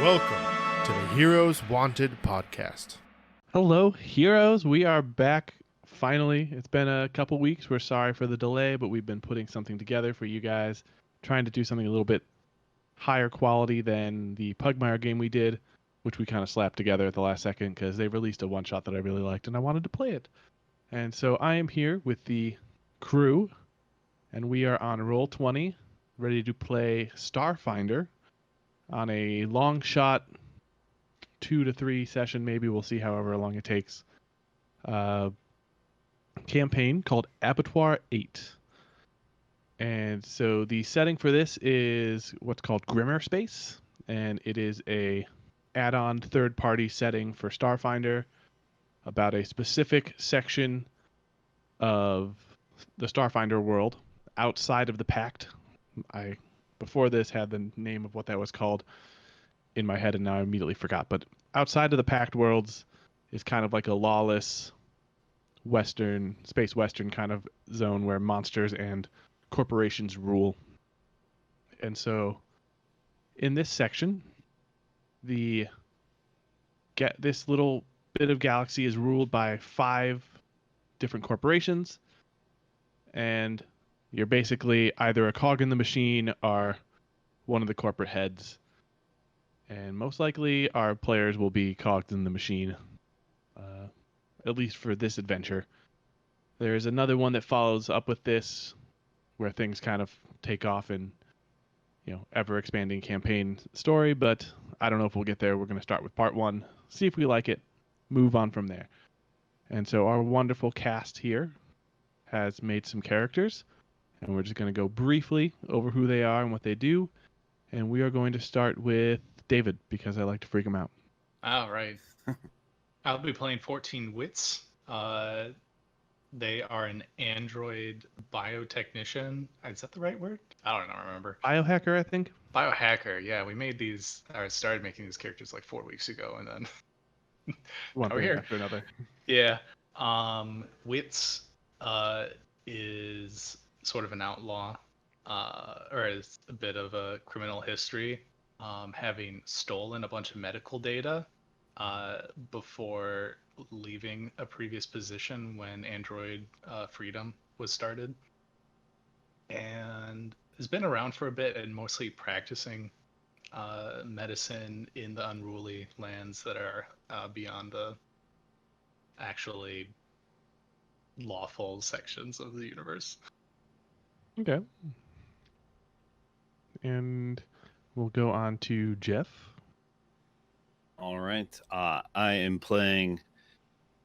Welcome to the Heroes Wanted podcast. Hello, heroes. We are back finally. It's been a couple weeks. We're sorry for the delay, but we've been putting something together for you guys, trying to do something a little bit higher quality than the Pugmire game we did, which we kind of slapped together at the last second because they released a one-shot that I really liked and I wanted to play it. And so I am here with the crew, and we are on Roll20, ready to play Starfinder on a long shot 2 to 3 session, maybe we'll see however long it takes, campaign called Abbatoir-8. And so the setting for this is what's called grimmerspace, and it is a add-on third-party setting for Starfinder about a specific section of the Starfinder world outside of the Pact. I before this had the name of what that was called in my head and now I immediately forgot, but outside of the Pact worlds is kind of like a lawless space western kind of zone where monsters and corporations rule. And so in this section, this little bit of galaxy is ruled by 5 different corporations, and you're basically either a cog in the machine or one of the corporate heads. And most likely our players will be cogs in the machine, at least for this adventure. There's another one that follows up with this, where things kind of take off in, ever-expanding campaign story, but I don't know if we'll get there. We're going to start with part 1, see if we like it, move on from there. And so our wonderful cast here has made some characters, and we're just going to go briefly over who they are and what they do. And we are going to start with David, because I like to freak him out. All right. I'll be playing 14 Wits. They are an android biotechnician. Is that the right word? I don't remember. Biohacker, I think. Biohacker, yeah. We made these, I started making these characters like 4 weeks ago, and then one over thing here after another. Yeah. Wits is sort of an outlaw, or is a bit of a criminal history, having stolen a bunch of medical data before leaving a previous position when Android Freedom was started, and has been around for a bit and mostly practicing medicine in the unruly lands that are beyond the actually lawful sections of the universe. Okay. And we'll go on to Jeff. All right. I am playing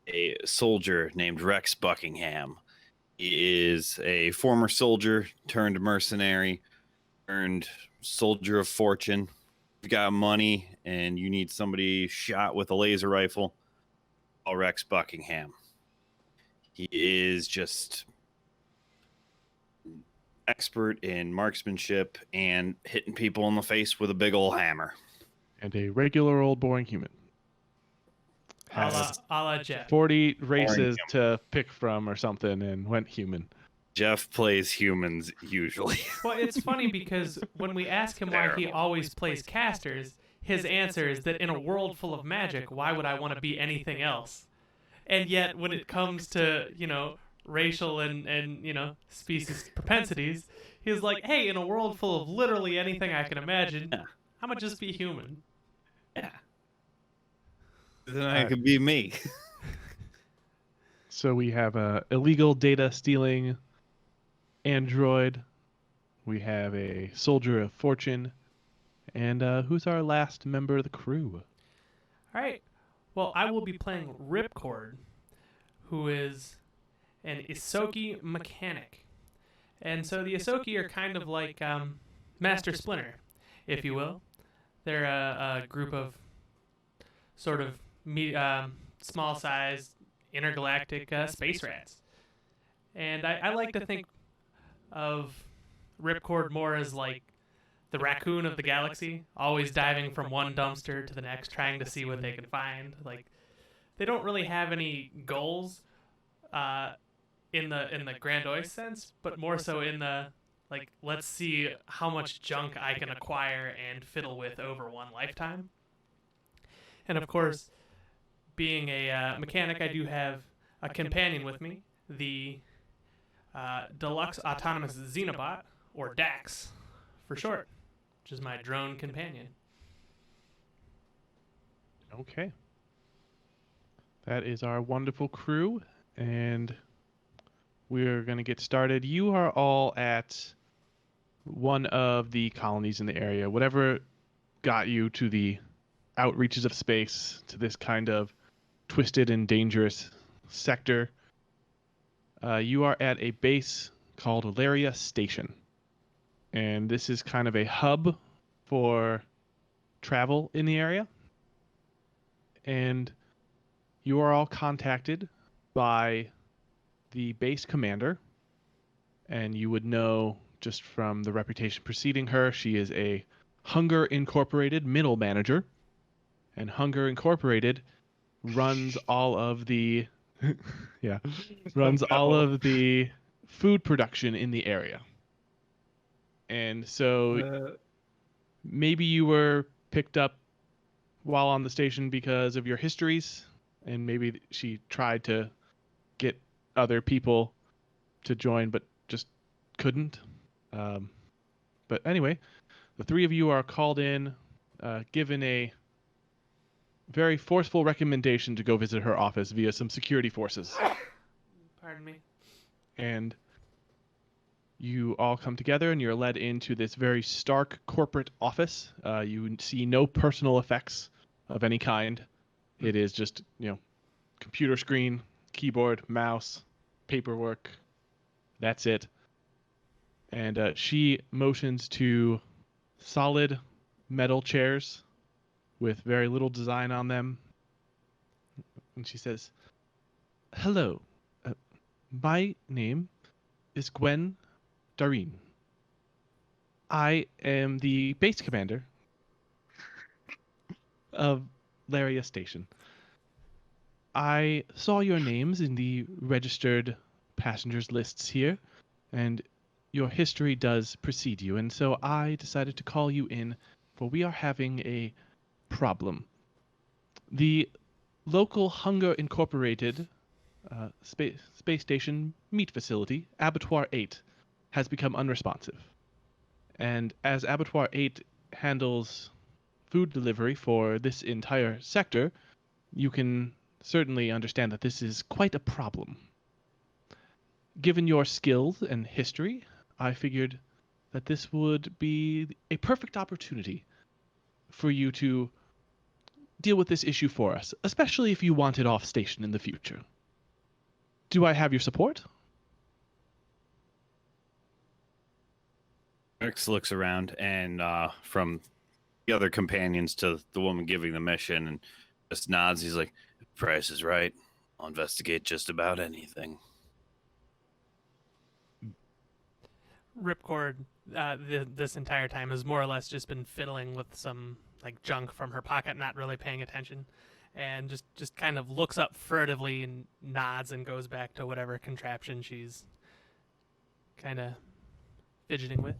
a soldier named Rex Buckingham. He is a former soldier turned mercenary, turned soldier of fortune. If you got money and you need somebody shot with a laser rifle, call Rex Buckingham. He is just expert in marksmanship and hitting people in the face with a big old hammer. And a regular old boring human. A la Jeff. 40 races to pick from or something and went human. Jeff plays humans usually. Well, it's funny because when we ask him why he always plays casters, his answer is that in a world full of magic, why would I want to be anything else? And yet when it comes to, racial and species propensities, he's like, hey, in a world full of literally anything I can imagine, I'm going to just be human. Yeah. Then I could be me. So we have a illegal data stealing android. We have a soldier of fortune. And who's our last member of the crew? All right. Well, I will be playing Ripcord, who is an Isoki mechanic. And so the Isoki are kind of like Master Splinter, if you will. They're a group of sort of small-sized intergalactic space rats. And I like to think of Ripcord more as like the raccoon of the galaxy, always diving from one dumpster to the next, trying to see what they can find. Like, they don't really have any goals in the grandiose sense, but more so in the, like, let's see how much junk I can acquire and fiddle with over one lifetime. And of course, being a mechanic, I do have a companion with me, the Deluxe Autonomous Xenobot, or DAX for short, which is my drone companion. Okay. That is our wonderful crew, and we're going to get started. You are all at one of the colonies in the area. Whatever got you to the outreaches of space, to this kind of twisted and dangerous sector, you are at a base called Laria Station. And this is kind of a hub for travel in the area. And you are all contacted by the base commander. And you would know just from the reputation preceding her, she is a Hunger Incorporated middle manager. And Hunger Incorporated runs all of the all of the food production in the area. And so maybe you were picked up while on the station because of your histories, and maybe she tried to get other people to join but just couldn't. But anyway, the three of you are called in, given a very forceful recommendation to go visit her office via some security forces. Pardon me. And you all come together and you're led into this very stark corporate office. You see no personal effects of any kind. It is just, computer screen, keyboard, mouse, paperwork. That's it. And she motions to solid metal chairs with very little design on them. And she says, "Hello, my name is Gwen Dareen. I am the base commander of Laria Station. I saw your names in the registered passengers lists here, and your history does precede you, and so I decided to call you in, for we are having a problem. The local Hunger Incorporated space station meat facility, Abbatoir-8, has become unresponsive. And as Abbatoir-8 handles food delivery for this entire sector, you can certainly understand that this is quite a problem. Given your skills and history, I figured that this would be a perfect opportunity for you to deal with this issue for us, especially if you want it off station in the future. Do I have your support?" Rex looks around and from the other companions to the woman giving the mission and just nods. He's like, "Price is right. I'll investigate just about anything." Ripcord, this entire time, has more or less just been fiddling with some junk from her pocket, not really paying attention, and just kind of looks up furtively and nods and goes back to whatever contraption she's kind of fidgeting with.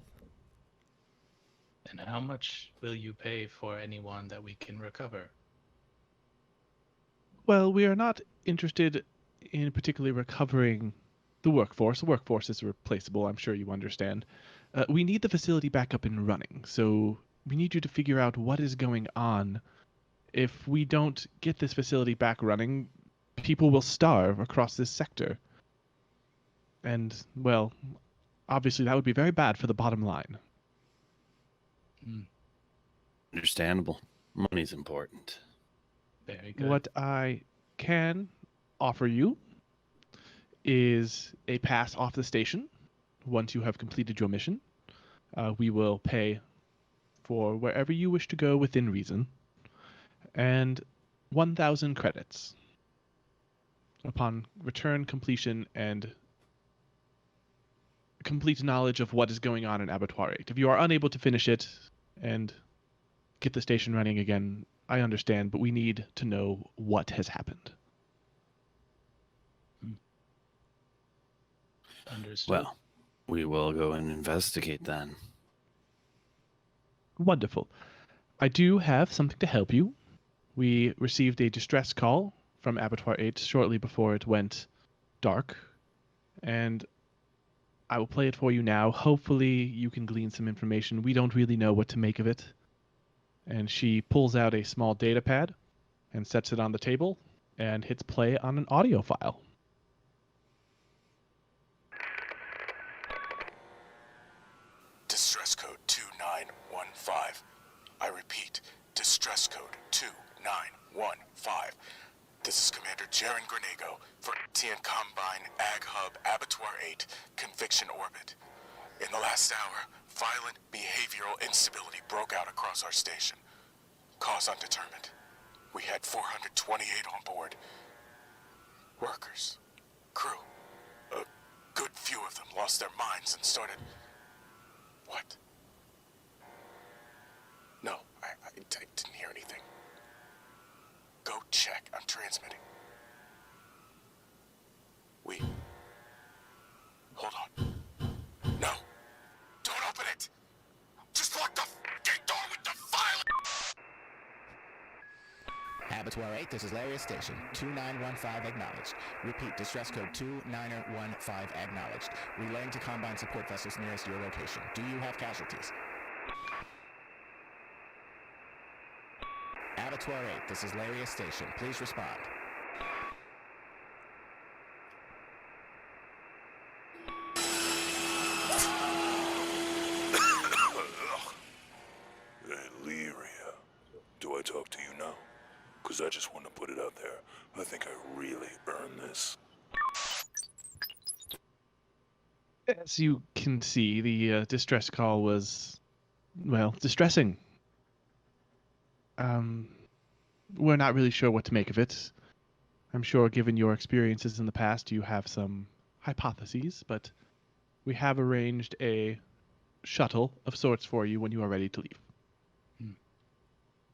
And how much will you pay for anyone that we can recover? Well, we are not interested in particularly recovering the workforce. The workforce is replaceable, I'm sure you understand. We need the facility back up and running, so we need you to figure out what is going on. If we don't get this facility back running, people will starve across this sector. And, well, obviously that would be very bad for the bottom line. Understandable. Money's important. Very good. What I can offer you is a pass off the station once you have completed your mission. We will pay for wherever you wish to go within reason, and 1,000 credits upon return completion and complete knowledge of what is going on in Abbatoir-8. If you are unable to finish it and get the station running again, I understand, but we need to know what has happened. Understood. Well, we will go and investigate then. Wonderful. I do have something to help you. We received a distress call from Abbatoir-8 shortly before it went dark, and I will play it for you now. Hopefully you can glean some information. We don't really know what to make of it. And she pulls out a small data pad and sets it on the table and hits play on an audio file. Distress code 2915. I repeat, distress code 2915. This is Commander Jaren Grenego for TN Combine Ag Hub Abbatoir-8 Conviction Orbit. In the last hour, violent behavioral instability broke out across our station. Cause undetermined. We had 428 on board. Workers, crew. A good few of them lost their minds and started... What? No, I didn't hear anything. Go check. I'm transmitting. Hold on. No. Don't open it. Just lock the f***ing door with the file. Abbatoir-8, this is Lariat Station. 2915 acknowledged. Repeat, distress code 2915 acknowledged. Relaying to Combine support vessels nearest your location. Do you have casualties? Abbatoir-8, this is Lariat Station. Please respond. Lyria, do I talk to you now? Because I just want to put it out there. I think I really earned this. As you can see, the distress call was, well, distressing. We're not really sure what to make of it. I'm sure given your experiences in the past, you have some hypotheses, but we have arranged a shuttle of sorts for you when you are ready to leave.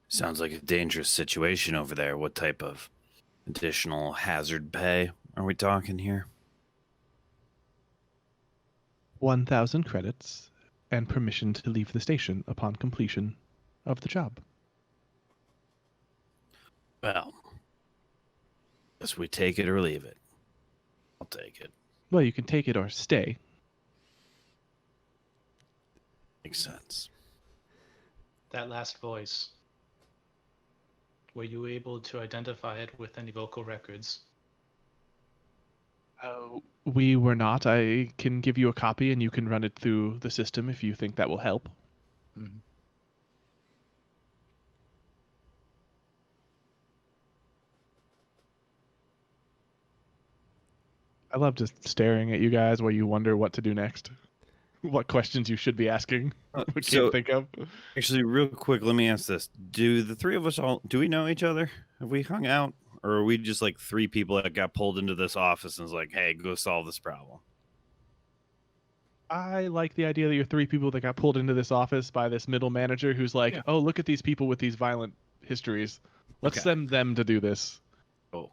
Sounds like a dangerous situation over there. What type of additional hazard pay are we talking here? 1,000 credits and permission to leave the station upon completion of the job. Well, guess we take it or leave it. I'll take it. Well, you can take it or stay. Makes sense. That last voice. Were you able to identify it with any vocal records? We were not. I can give you a copy and you can run it through the system if you think that will help. Mm-hmm. I love just staring at you guys while you wonder what to do next. What questions you should be asking. We can't think of. Actually, real quick, let me ask this. Do the three of us do we know each other? Have we hung out? Or are we just like three people that got pulled into this office and was like, hey, go solve this problem? I like the idea that you're three people that got pulled into this office by this middle manager who's like, oh, look at these people with these violent histories. Let's send them to do this. Oh,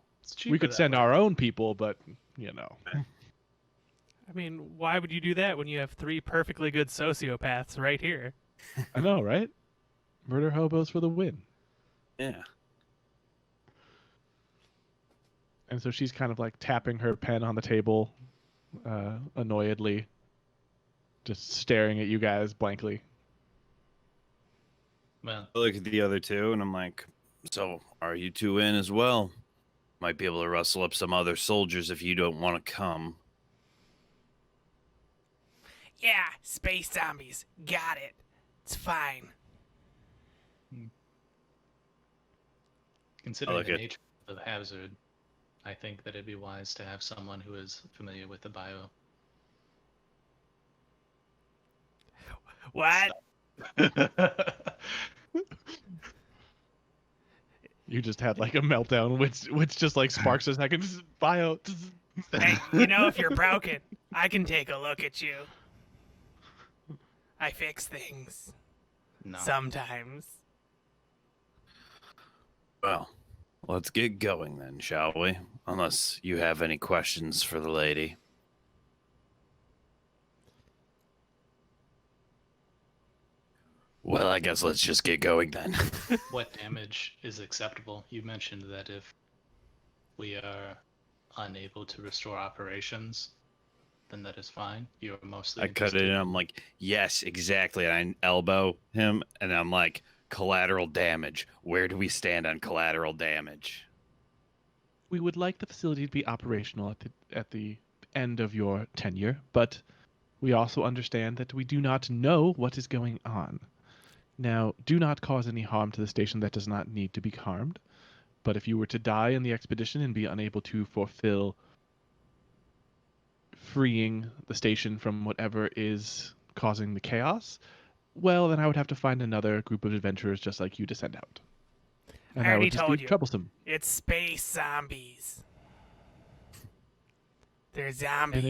we could send our own people, but, you know. I mean, why would you do that when you have three perfectly good sociopaths right here? I know, right? Murder hobos for the win. Yeah. And so she's kind of like tapping her pen on the table, annoyedly, just staring at you guys blankly. Well, I look at the other two and I'm like, so are you two in as well? Might be able to rustle up some other soldiers if you don't want to come. Yeah, space zombies. Got it. It's fine. considering the nature of the hazard, I think that it'd be wise to have someone who is familiar with the bio. What? You just had like a meltdown, which just like sparks a second. Bio. Hey, you know, if you're broken, I can take a look at you. I fix things. No. Sometimes. Well, let's get going then, shall we? Unless you have any questions for the lady. Well, I guess let's just get going then. What damage is acceptable? You mentioned that if we are unable to restore operations, then that is fine. You're mostly I cut it interested and I'm like, yes, exactly. And I elbow him and I'm like, collateral damage. Where do we stand on collateral damage? We would like the facility to be operational at the end of your tenure, but we also understand that we do not know what is going on. Now, do not cause any harm to the station that does not need to be harmed. But if you were to die in the expedition and be unable to fulfill freeing the station from whatever is causing the chaos, well, then I would have to find another group of adventurers just like you to send out. And I that already would just told be you. troublesome. It's space zombies. They're zombies.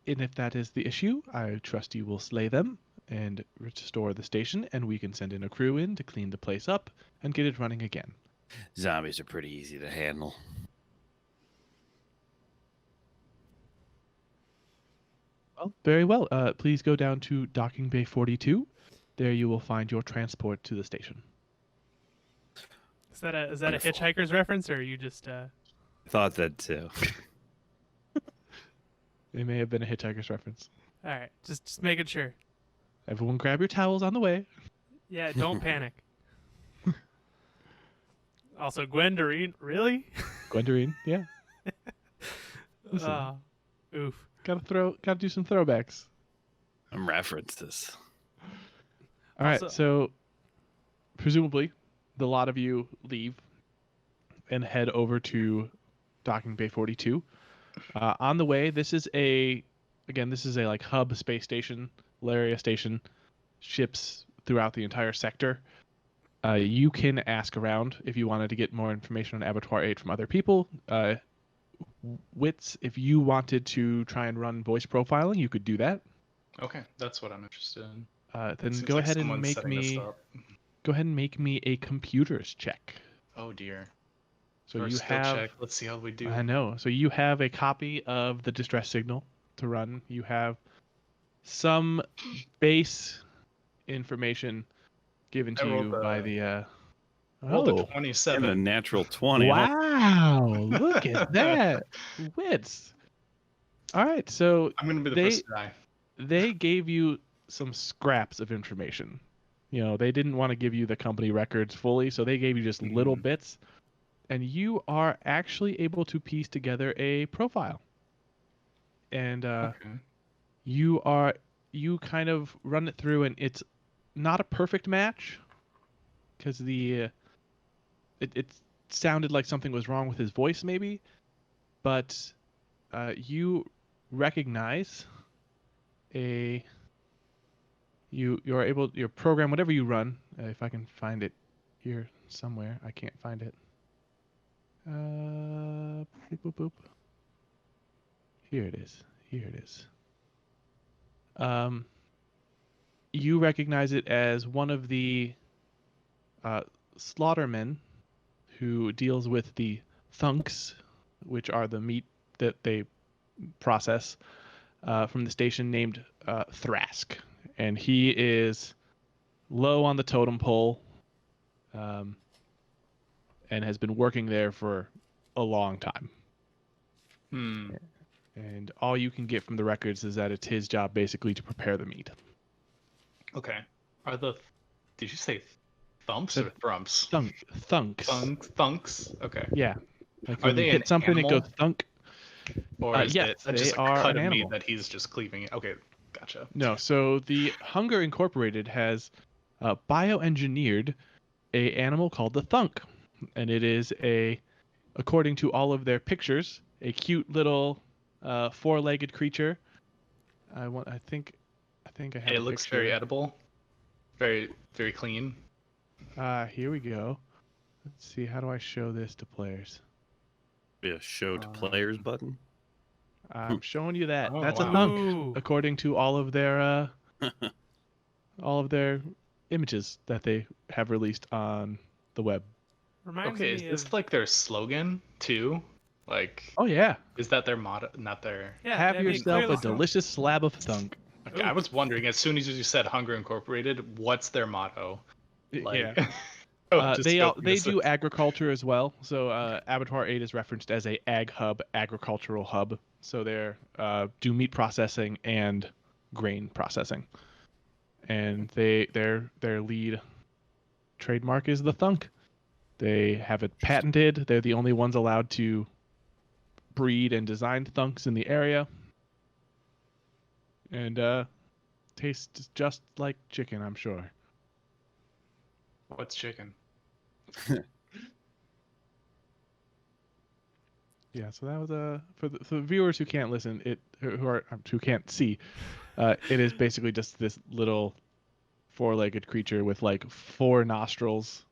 And if that is the issue, I trust you will slay them and restore the station, and we can send in a crew in to clean the place up and get it running again. Zombies are pretty easy to handle. Well, very well. Please go down to Docking Bay 42. There you will find your transport to the station. Is that a Wonderful. Hitchhiker's reference, or are you just? Thought that too. It may have been a Hitchhiker's reference. All right, just making sure. Everyone grab your towels on the way. Yeah, don't panic. Also, Gwendoline, really? Gwendoline, yeah. Listen. Oof. Gotta do some throwbacks. I'm referenced this. All right, Also- so presumably the lot of you leave and head over to Docking Bay 42. On the way, this is a like hub space station, Laria station, ships throughout the entire sector. You can ask around if you wanted to get more information on Abbatoir-8 from other people. Wits, if you wanted to try and run voice profiling, you could do that. Okay, that's what I'm interested in. Then Seems go like ahead and someone's make setting this me up. a computers check. Oh dear. So Or a you skill have check. Let's see how we do. I know. So you have a copy of the distress signal to run. You have some base information given to I rolled you a- by the Rolled a Oh. And a 27. natural 20. Wow, look at that. Wits. All right, so I'm gonna be the They- first guy. they gave you some scraps of information. You know, they didn't want to give you the company records fully, so they gave you just little Mhm. bits. And you are actually able to piece together a profile. And Okay. you kind of run it through, and it's not a perfect match because it sounded like something was wrong with his voice maybe, but you recognize you're able your program, whatever you run, if I can find it here somewhere. I can't find it. Boop, boop, boop. Here it is. You recognize it as one of the slaughtermen who deals with the thunks, which are the meat that they process from the station, named Thrask. And he is low on the totem pole and has been working there for a long time. Hmm. And all you can get from the records is that it's his job basically to prepare the meat. Okay. Did you say thumps Said or thrumps? Thunks. Thunks? Okay. Yeah. Like Are when they you an hit something, it animal? goes thunk. Or is yes, it they just a are cut an of meat animal. that he's just cleaving it? Okay, gotcha. No, so the Hunger Incorporated has bioengineered a animal called the thunk, and it is according to all of their pictures, a cute little four-legged creature. I think I have. And it a looks picture. very edible. Very, very clean. Here we go. Let's see. How do I show this to players? Be a show to players button. I'm showing you that. Oh, That's a wow. thunk, Ooh. according to all of their images that they have released on the web. Reminds Okay, is me this of like their slogan too? Like, Oh yeah. is that their motto? Not their. yeah, Have I mean, yourself a clearly- delicious slab of thunk. Okay, I was wondering, as soon as you said Hunger Incorporated, what's their motto? Like, just go through They this. do agriculture as well. So Abbatoir-8 is referenced as a ag hub, agricultural hub. So they do meat processing and grain processing, and their lead trademark is the thunk. They have it patented. They're the only ones allowed to breed and design thunks in the area, and tastes just like chicken, I'm sure. What's chicken? Yeah, so that was for the viewers who can't listen, who can't see, it is basically just this little four-legged creature with like 4 nostrils.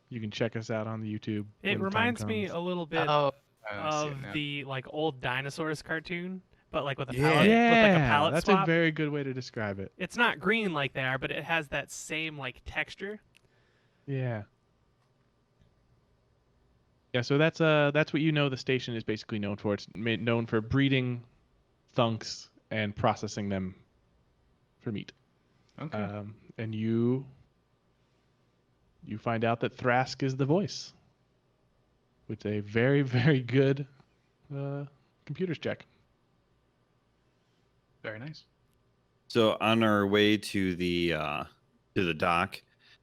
You can check us out on the YouTube. It when the time reminds me comes. a little bit Oh, I see it of now. the like old dinosaurs cartoon, but like with a Yeah. palette, with like a Yeah, palette that's swap. a very good way to describe it. It's not green like they are, but it has that same like texture. Yeah. Yeah, so that's what the station is basically known for. It's known for breeding thunks and processing them for meat. Okay. And you find out that Thrask is the voice with a very, very good computers check. Very nice. So on our way to the dock,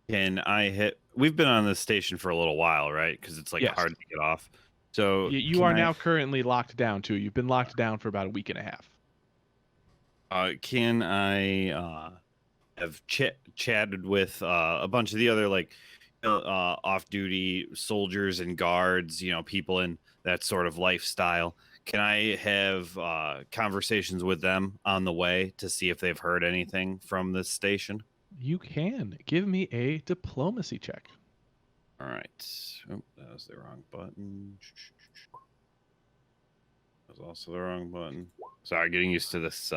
can I hit? We've been on this station for a little while, right? Because it's like Yes. hard to get off. So You can are I- now currently locked down too. You've been locked down for about a week and a half. Can I have chatted with a bunch of the other like off-duty soldiers and guards, people in that sort of lifestyle? Can I have conversations with them on the way to see if they've heard anything from this station? You can give me a diplomacy check. All right. Oh, that was the wrong button. That was also the wrong button. Sorry, getting used to this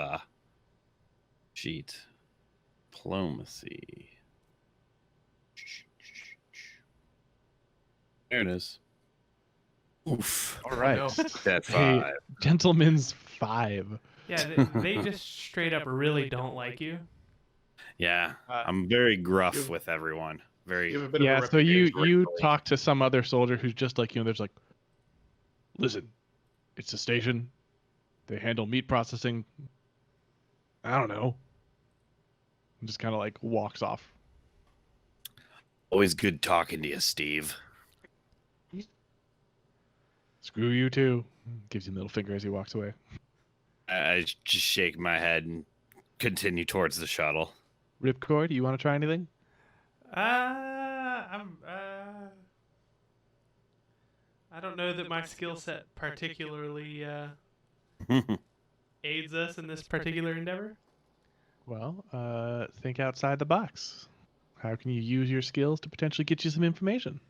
sheet. Diplomacy. There it is. Oof. All right. no. That's Hey, 5. gentleman's 5. Yeah, they just straight up really don't like you. Yeah, Uh, I'm very gruff you- with everyone. You Very. have a bit of a Yeah, so you reputation for talk to some other soldier who's just like, there's like, listen, it's a station. They handle meat processing. I don't know. And just kind of like walks off. Always good talking to you, Steve. Screw you too. Gives you a middle finger as he walks away. I just shake my head and continue towards the shuttle. Ripcord, you want to try anything? I don't know that my skill set particularly aids us in this particular endeavor. Well, think outside the box. How can you use your skills to potentially get you some information?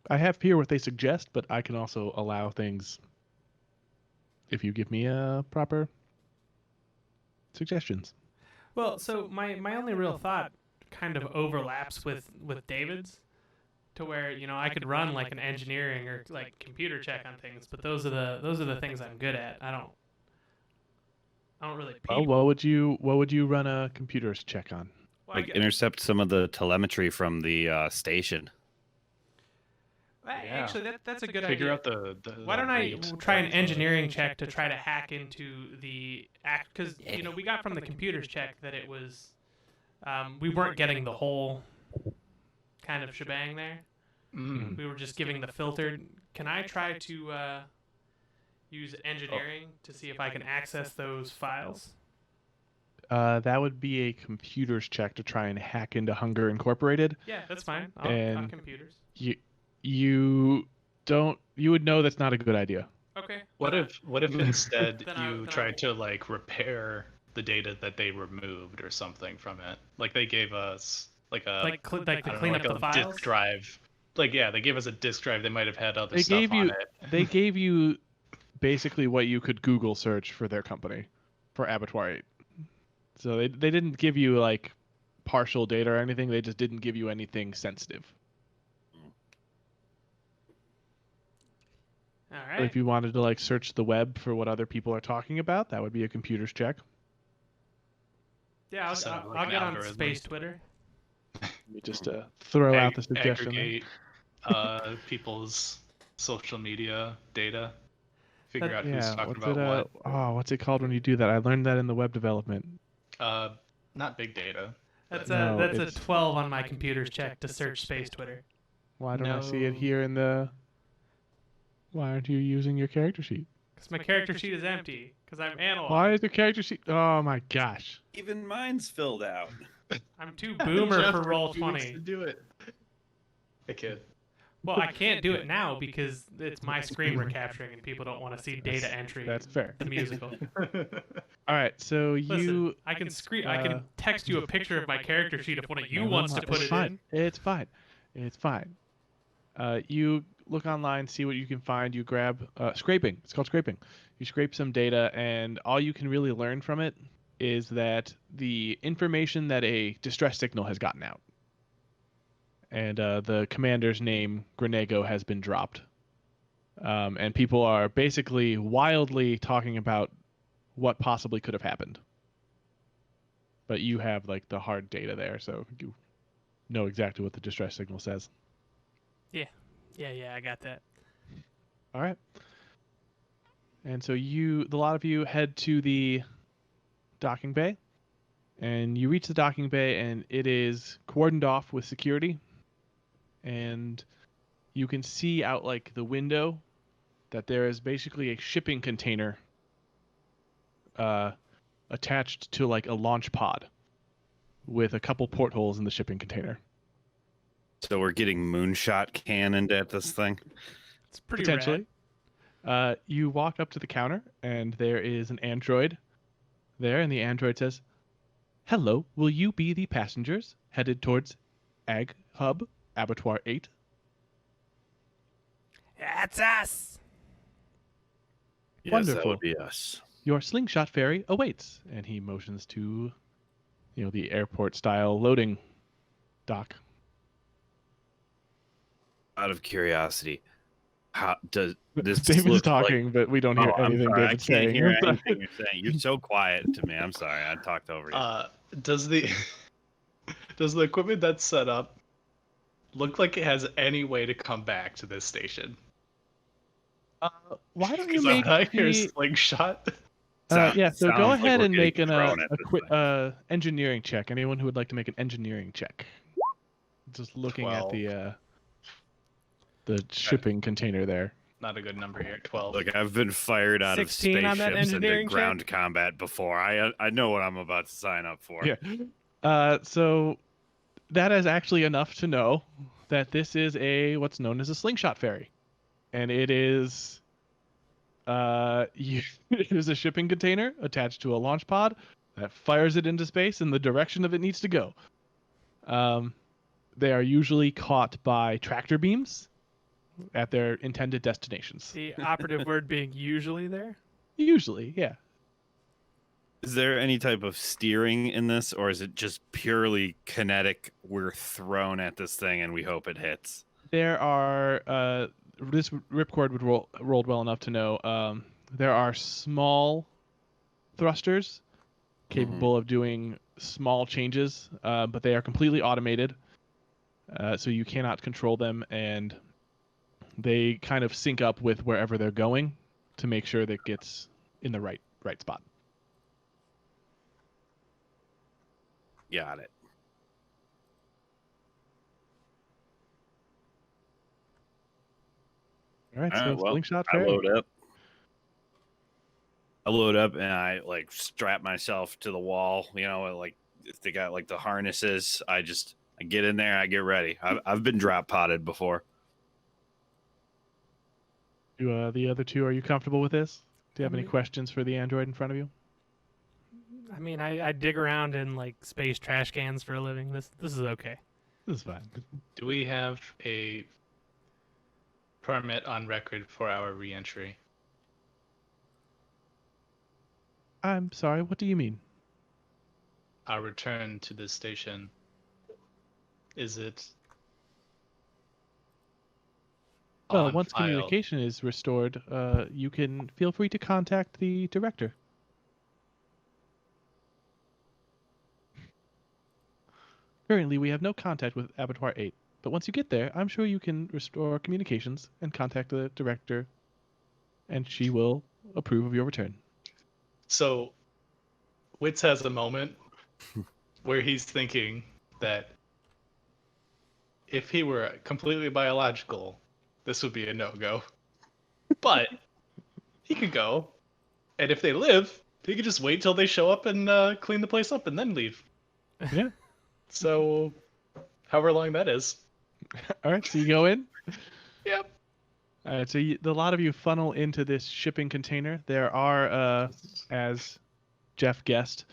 I have here what they suggest, but I can also allow things if you give me proper suggestions. Well, so my only real thought kind of overlaps with David's, to where I could run like an engineering or like computer check on things, but those are the things I'm good at. I don't really. Well, what would you run a computer's check on? Well, Like intercept some of the telemetry from the station. Actually, that's a good figure idea. out the Why don't I rate try an of, engineering check to try to hack into the act? Because we got from the computers check that it was we weren't getting the whole kind of shebang there. Mm. We were just giving the filtered. Can I try to use engineering to see if I can access those files? That would be a computer's check to try and hack into Hunger Incorporated. Yeah, that's fine. I'll And- computers. You would know that's not a good idea. Okay. What if instead Then I- you then I tried won't. to like repair the data that they removed or something from it? Like they gave us like a like to I don't know, clean like up the a files? disk drive. Like yeah, they gave us a disk drive. They might have had other They stuff gave on you it. they gave you basically what you could Google search for their company, for Abbatoir-8. So they didn't give you like partial data or anything. They just didn't give you anything sensitive. All But right. if you wanted to like search the web for what other people are talking about, that would be a computer's check. Yeah, Set up, like, I'll an get on algorithm. space Twitter. Let me just throw out the suggestion. there. Aggregate people's social media data. Figure out who's Yeah, talking what's about it? what. What's it called when you do that? I learned that in the web development. Not big data. That's No, a it's- 12 on my computer's check to search space Twitter. Why don't I see it No. here in the? Why aren't you using your character sheet? Because my character sheet is empty. Because I'm analog. Why is the character sheet? Oh my gosh! Even mine's filled out. I'm too boomer Jeff for roll refused 20. to do it. Hey kid. Well, I can't do it now because it's my screen we're capturing and people don't want to see data entry. That's fair. The musical. All right, so Listen, you. I can text you a picture of my character sheet if one of you wants to put it's it fine. in. It's fine. It's fine. You look online, see what you can find. You grab scraping. It's called scraping. You scrape some data, and all you can really learn from it is that the information that a distress signal has gotten out, and the commander's name, Grenego, has been dropped. And people are basically wildly talking about what possibly could have happened. But you have like the hard data there, so you know exactly what the distress signal says. Yeah, I got that. All right. And so the lot of you head to the docking bay, and you reach the docking bay, and it is cordoned off with security, and you can see out like the window that there is basically a shipping container attached to like a launch pod with a couple portholes in the shipping container. So we're getting moonshot cannoned at this thing. It's pretty Potentially. rad. You walk up to the counter, and there is an android there, and the android says, "Hello, will you be the passengers headed towards Ag Hub, Abbatoir-8? That's us. Yes, that Wonderful. would be us. Your slingshot ferry awaits." And he motions to, the airport-style loading dock. Out of curiosity, how does this David's look talking, but we don't hear I'm anything sorry, David's I can't saying. hear anything you're saying. You're so quiet to me. I'm sorry. I talked over you. Does the does the equipment that's set up look like it has any way to come back to this station? Why don't you Because make I hear the... slingshot. So Sounds go like ahead we're and getting make thrown at a this quick thing. engineering check. Anyone who would like to make an engineering check? Just looking at 12. The shipping container there. Not a good number here. 12. Look, I've been fired out of 16 on that spaceships into engineering check? ground combat before. I know what I'm about to sign up for. Yeah. So that is actually enough to know that this is what's known as a slingshot ferry, and it is it is a shipping container attached to a launch pod that fires it into space in the direction of it needs to go. They are usually caught by tractor beams at their intended destinations. The operative word being usually there. Usually, yeah. Is there any type of steering in this, or is it just purely kinetic? We're thrown at this thing and we hope it hits. There are this ripcord would rolled well enough to know there are small thrusters capable of doing small changes, but they are completely automated, so you cannot control them, and they kind of sync up with wherever they're going to make sure that it gets in the right spot. Got it. All right, All so right, well, slingshot I ferry. load up and I like strap myself to the wall. Like if they got like the harnesses, I get in there, I get ready. I've been drop potted before. Do the other two, are you comfortable with this? Do you have any questions for the android in front of you? I mean, I dig around in like space trash cans for a living. This is okay. This is fine. Do we have a permit on record for our re-entry? I'm sorry, what do you mean? Our return to this station. Is it Well, on once file. communication is restored, you can feel free to contact the director. Currently, we have no contact with Abbatoir-8, but once you get there, I'm sure you can restore communications and contact the director, and she will approve of your return. So, Witz has a moment where he's thinking that if he were completely biological, this would be a no-go. But he could go, and if they live, he could just wait till they show up and clean the place up and then leave. Yeah. So, however long that is. All right, so you go in. Yep. All right, so a lot of you funnel into this shipping container. There are, as Jeff guessed,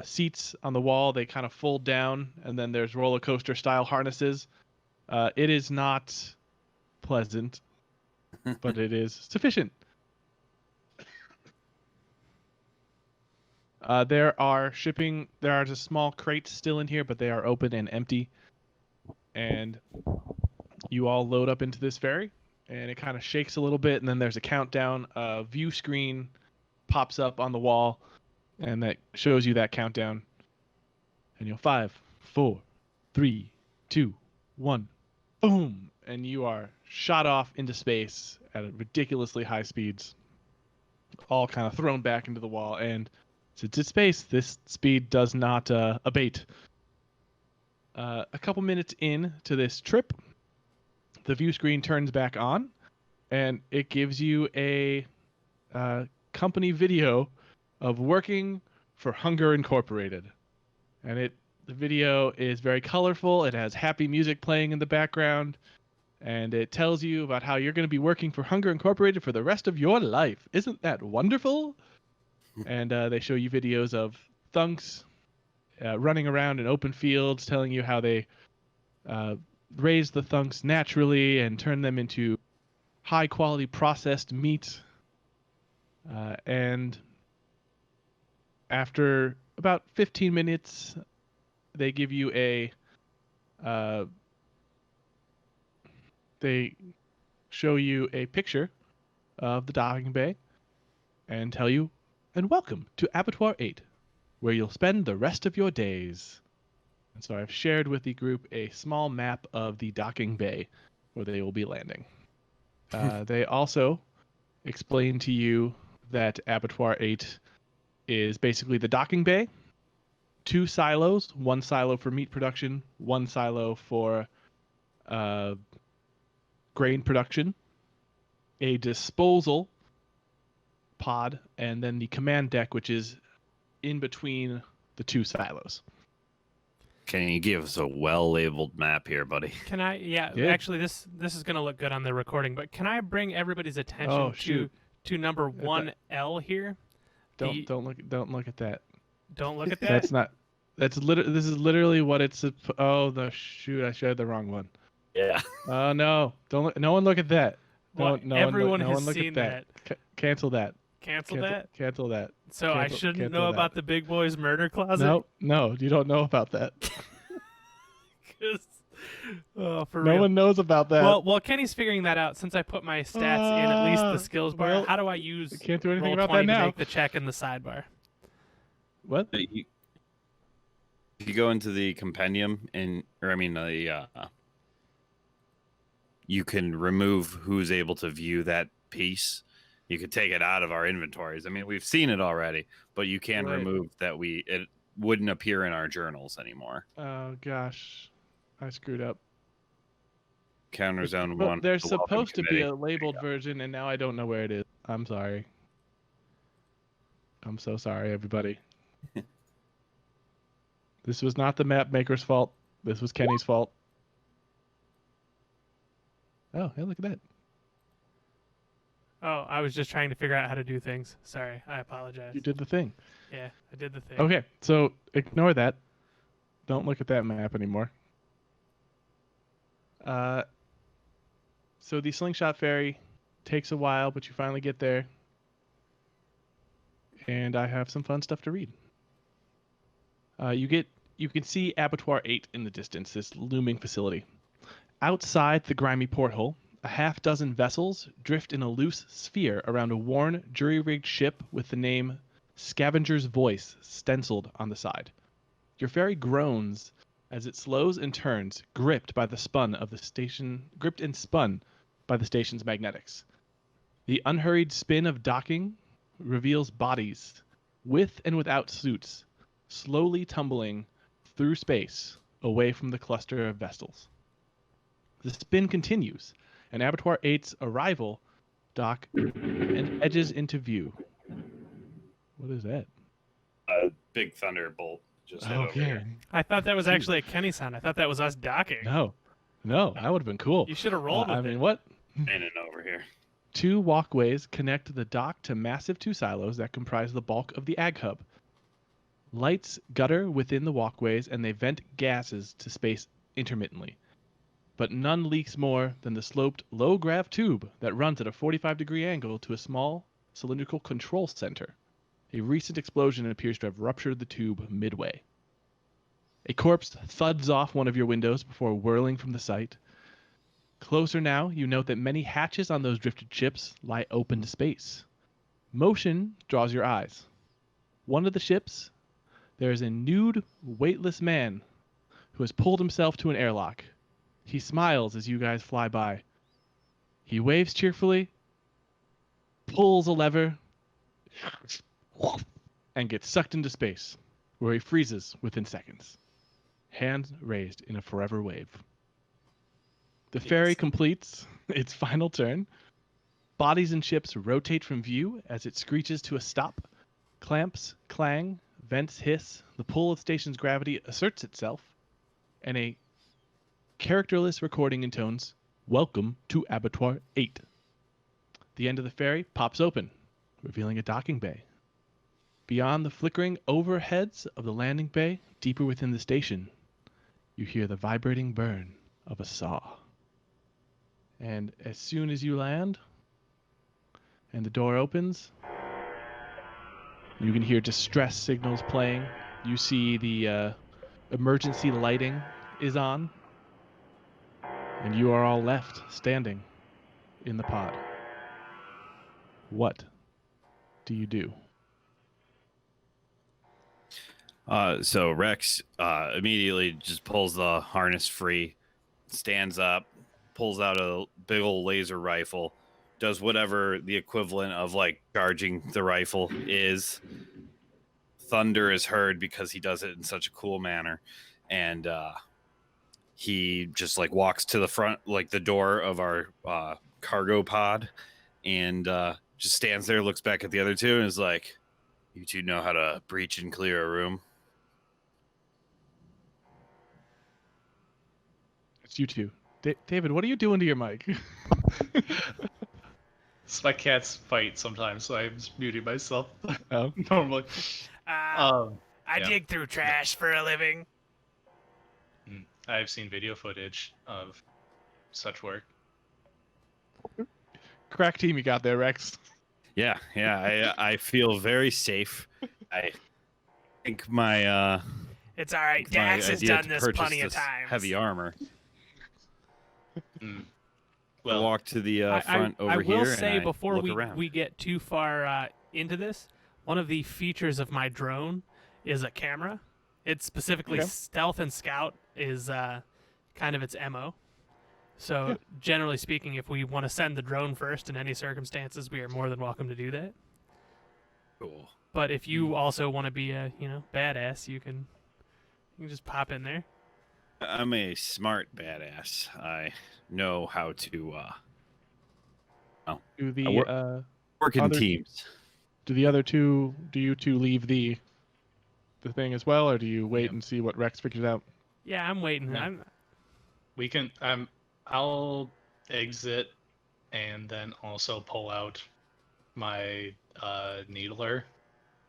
seats on the wall. They kind of fold down, and then there's roller coaster style harnesses. It is not pleasant, but it is sufficient. There are just small crates still in here, but they are open and empty. And you all load up into this ferry, and it kind of shakes a little bit, and then there's a countdown. A view screen pops up on the wall, and that shows you that countdown. And you'll 5, 4, 3, 2, 1, boom, and you are shot off into space at ridiculously high speeds, all kind of thrown back into the wall. And since it's space, this speed does not abate. A couple minutes in to this trip, the view screen turns back on, and it gives you a company video of working for Hunger Incorporated. And the video is very colorful. It has happy music playing in the background, and it tells you about how you're going to be working for Hunger Incorporated for the rest of your life. Isn't that wonderful? And they show you videos of thunks running around in open fields, telling you how they raise the thunks naturally and turn them into high-quality processed meat. And after about 15 minutes, they give you they show you a picture of the docking bay and tell you, and welcome to Abbatoir-8, where you'll spend the rest of your days. And so I've shared with the group a small map of the docking bay where they will be landing. They also explain to you that Abbatoir-8 is basically the docking bay, 2 silos, 1 silo for meat production, 1 silo for grain production, a disposal pod, and then the command deck, which is in between the 2 silos. Can you give us a well-labeled map here, buddy? Can I? Yeah. Actually, this is gonna look good on the recording. But can I bring everybody's attention to number 1L here? Don't look at that. Don't look at that. That's not. This is literally what it's. Oh, shoot! I showed the wrong one. Yeah. Oh no! Don't look. No one look at that. Everyone has look seen at that. Cancel that. Cancel that. Cancel that. So I shouldn't know about the big boy's murder closet. No, you don't know about that. For no real. one knows about that. Well, Kenny's figuring that out since I put my stats in at least the skills bar. well, How do I use? I can't do anything Roll20 about that now. To make the check in the sidebar. What? If you go into the compendium you can remove who's able to view that piece. You could take it out of our inventories. I mean, we've seen it already, but you can remove that it wouldn't appear in our journals anymore. Oh gosh, I screwed up. Counter zone But 1. there's the welcome supposed to be committee. a labeled version, and now I don't know where it is. I'm sorry. I'm so sorry, everybody. This was not the map maker's fault. This was Kenny's fault. Oh, hey, look at that. Oh, I was just trying to figure out how to do things. Sorry, I apologize. You did the thing. Yeah, I did the thing. Okay, so ignore that. Don't look at that map anymore. So the slingshot ferry takes a while, but you finally get there. And I have some fun stuff to read. You can see Abbatoir-8 in the distance, this looming facility. Outside the grimy porthole, A half dozen vessels drift in a loose sphere around a worn, jury-rigged ship with the name Scavenger's Voice stenciled on the side. Your ferry groans as it slows and turns, gripped and spun by the station's magnetics. The unhurried spin of docking reveals bodies, with and without suits, slowly tumbling through space away from the cluster of vessels. The spin continues, and Abbatoir-8's arrival dock and edges into view. What is that? A big thunderbolt just hit over here. I thought that was actually a Kenny sound. I thought that was us docking. No, that would have been cool. You should have rolled with I mean, it. what? In and over here. 2 walkways connect the dock to massive 2 silos that comprise the bulk of the ag hub. Lights gutter within the walkways and they vent gases to space intermittently. But none leaks more than the sloped low-grav tube that runs at a 45-degree angle to a small cylindrical control center. A recent explosion appears to have ruptured the tube midway. A corpse thuds off one of your windows before whirling from the site. Closer now, you note that many hatches on those drifted ships lie open to space. Motion draws your eyes. One of the ships, there is a nude, weightless man who has pulled himself to an airlock. He smiles as you guys fly by. He waves cheerfully, pulls a lever, and gets sucked into space, where he freezes within seconds. Hands raised in a forever wave. The ferry completes its final turn. Bodies and ships rotate from view as it screeches to a stop. Clamps clang, vents hiss, the pull of the station's gravity asserts itself, and a characterless recording intones, "Welcome to Abbatoir-8." The end of the ferry pops open, revealing a docking bay. Beyond the flickering overheads of the landing bay, deeper within the station, you hear the vibrating burn of a saw. And as soon as you land, and the door opens, you can hear distress signals playing. You see the emergency lighting is on, and you are all left standing in the pod. What do you do? So Rex immediately just pulls the harness free, stands up, pulls out a big old laser rifle, does whatever the equivalent of like charging the rifle is. Thunder is heard because he does it in such a cool manner, and he just like walks to the front, like the door of our cargo pod, and just stands there, looks back at the other two, and is like, "You two know how to breach and clear a room." It's you two. David, what are you doing to your mic? It's my cats fight sometimes, so I'm just muting myself Oh. normally. I yeah. dig through trash for a living. I've seen video footage of such work. Crack team you got there, Rex. Yeah, I feel very safe. I think my It's all right. my Dax has idea done to this purchase plenty of this times. heavy armor. Mm. I Well, walk to the front over I here. will say and I before look around. we get too far into this, one of the features of my drone is a camera. It's specifically Okay. stealth and scout is kind of its MO. So generally speaking, if we want to send the drone first in any circumstances, we are more than welcome to do that. Cool. But if you also want to be a badass, you can just pop in there. I'm a smart badass. I know how to Do the work in Other- teams. do you two leave the thing as well, or do you wait and see what Rex figures out? Yeah, I'm waiting. Yeah. I'm, we can. I'll exit and then also pull out my needler.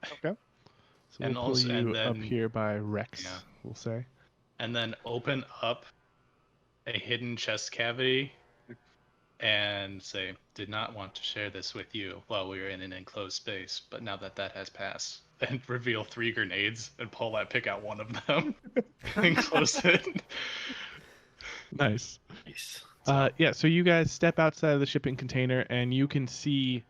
Okay. So And we'll pull also- and you up then- here by Rex, Yeah. we'll say. And then open up a hidden chest cavity and say, "Did not want to share this with you while we were in an enclosed space, but now that has passed," and reveal 3 grenades and pick out one of them and close it. Nice. Nice. Yeah, so you guys step outside of the shipping container, and you can see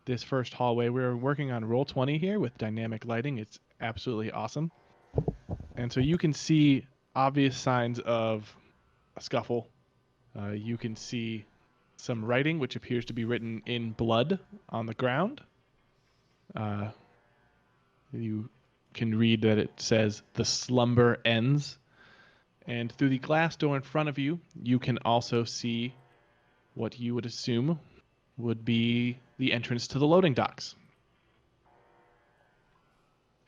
this first hallway. We're working on roll 20 here with dynamic lighting. It's absolutely awesome. And so you can see obvious signs of a scuffle. You can see some writing, which appears to be written in blood on the ground. You can read that it says, "The slumber ends." And through the glass door in front of you, you can also see what you would assume would be the entrance to the loading docks.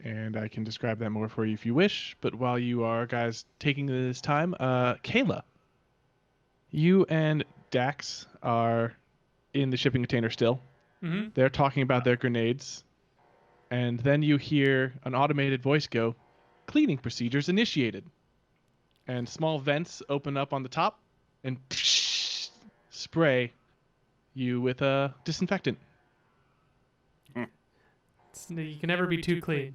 And I can describe that more for you if you wish. But while you are guys taking this time, Kayla, you and Dax are in the shipping container still. Mm-hmm. They're talking about their grenades. And then you hear an automated voice go, "Cleaning procedures initiated." And small vents open up on the top and spray you with a disinfectant. You can never be too clean.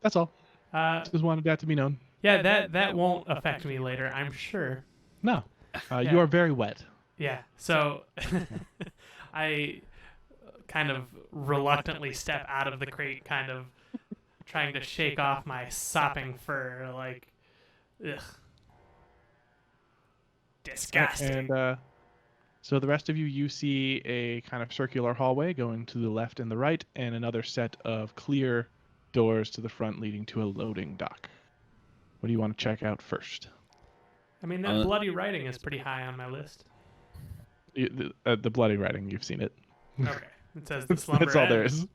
That's all. Uh, Just wanted that to be known. yeah, that won't affect me later, I'm sure. No. Yeah. You are very wet. Yeah, so I kind of reluctantly step out of the crate, kind of trying to shake off my sopping fur, like, ugh. Disgusting. And so the rest of you see a kind of circular hallway going to the left and the right, and another set of clear doors to the front leading to a loading dock. What do you want to check out first? I mean, that bloody writing is pretty high on my list. The bloody writing, you've seen it. Okay. It says the slumber That's all there ends. is.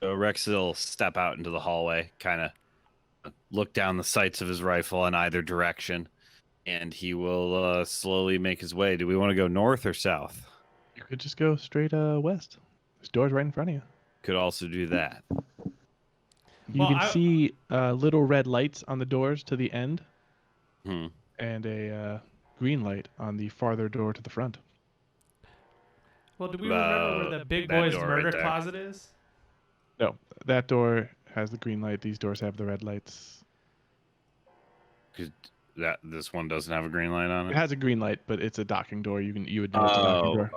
So Rex will step out into the hallway, kind of look down the sights of his rifle in either direction, and he will slowly make his way. Do we want to go north or south? You could just go straight west. There's doors right in front of you. Could also do that. You Well, can see little red lights on the doors to the end, Hmm. and a green light on the farther door to the front. Well, do we remember where the big that boy's door right murder there. closet is? No, that door has the green light. These doors have the red lights. This one doesn't have a green light on It it. has a green light, but it's a docking door. You would know it's a docking door.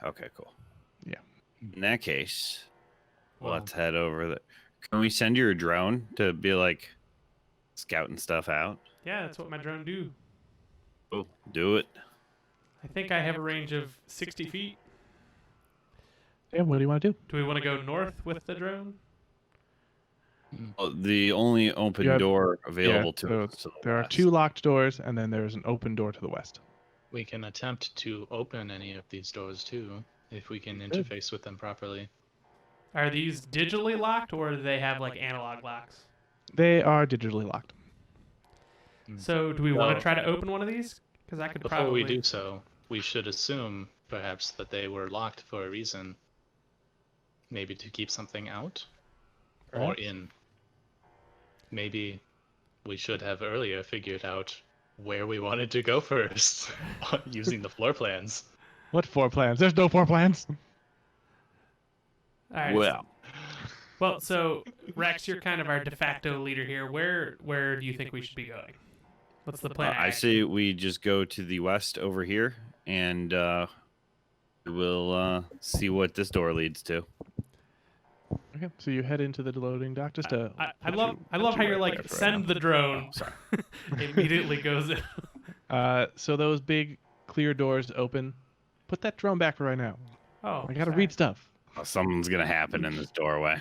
Okay, cool. Yeah. In that case, Well- let's head over there. Can we send your drone to be like scouting stuff out? Yeah, that's what my drone do. Oh, do it. I think I have a range of 60 feet. Yeah, what do you want to do? Do we want to go north with the drone? The only open You have- door available to so us. to the there are west. 2 locked doors, and then there's an open door to the west. We can attempt to open any of these doors too, if we can Good. interface with them properly. Are these digitally locked, or do they have like analog locks? They are digitally locked. So, do we want to Well, try to open one of these? Because I could Before probably. we do so, we should assume perhaps that they were locked for a reason. Maybe to keep something out or Perhaps. in. Maybe we should have earlier figured out where we wanted to go first using the floor plans. What floor plans? There's no floor plans. All right. Well, so Rex, you're kind of our de facto leader here. Where do you think we should be going? What's the plan? I say we just go to the west over here, and we'll see what this door leads to. Okay, so you head into the loading dock. Just to I love how you're like send the drone. Sorry. Immediately goes in. So those big clear doors open. Put that drone back for right now. Oh, I gotta sorry. read stuff. Something's gonna happen in this doorway.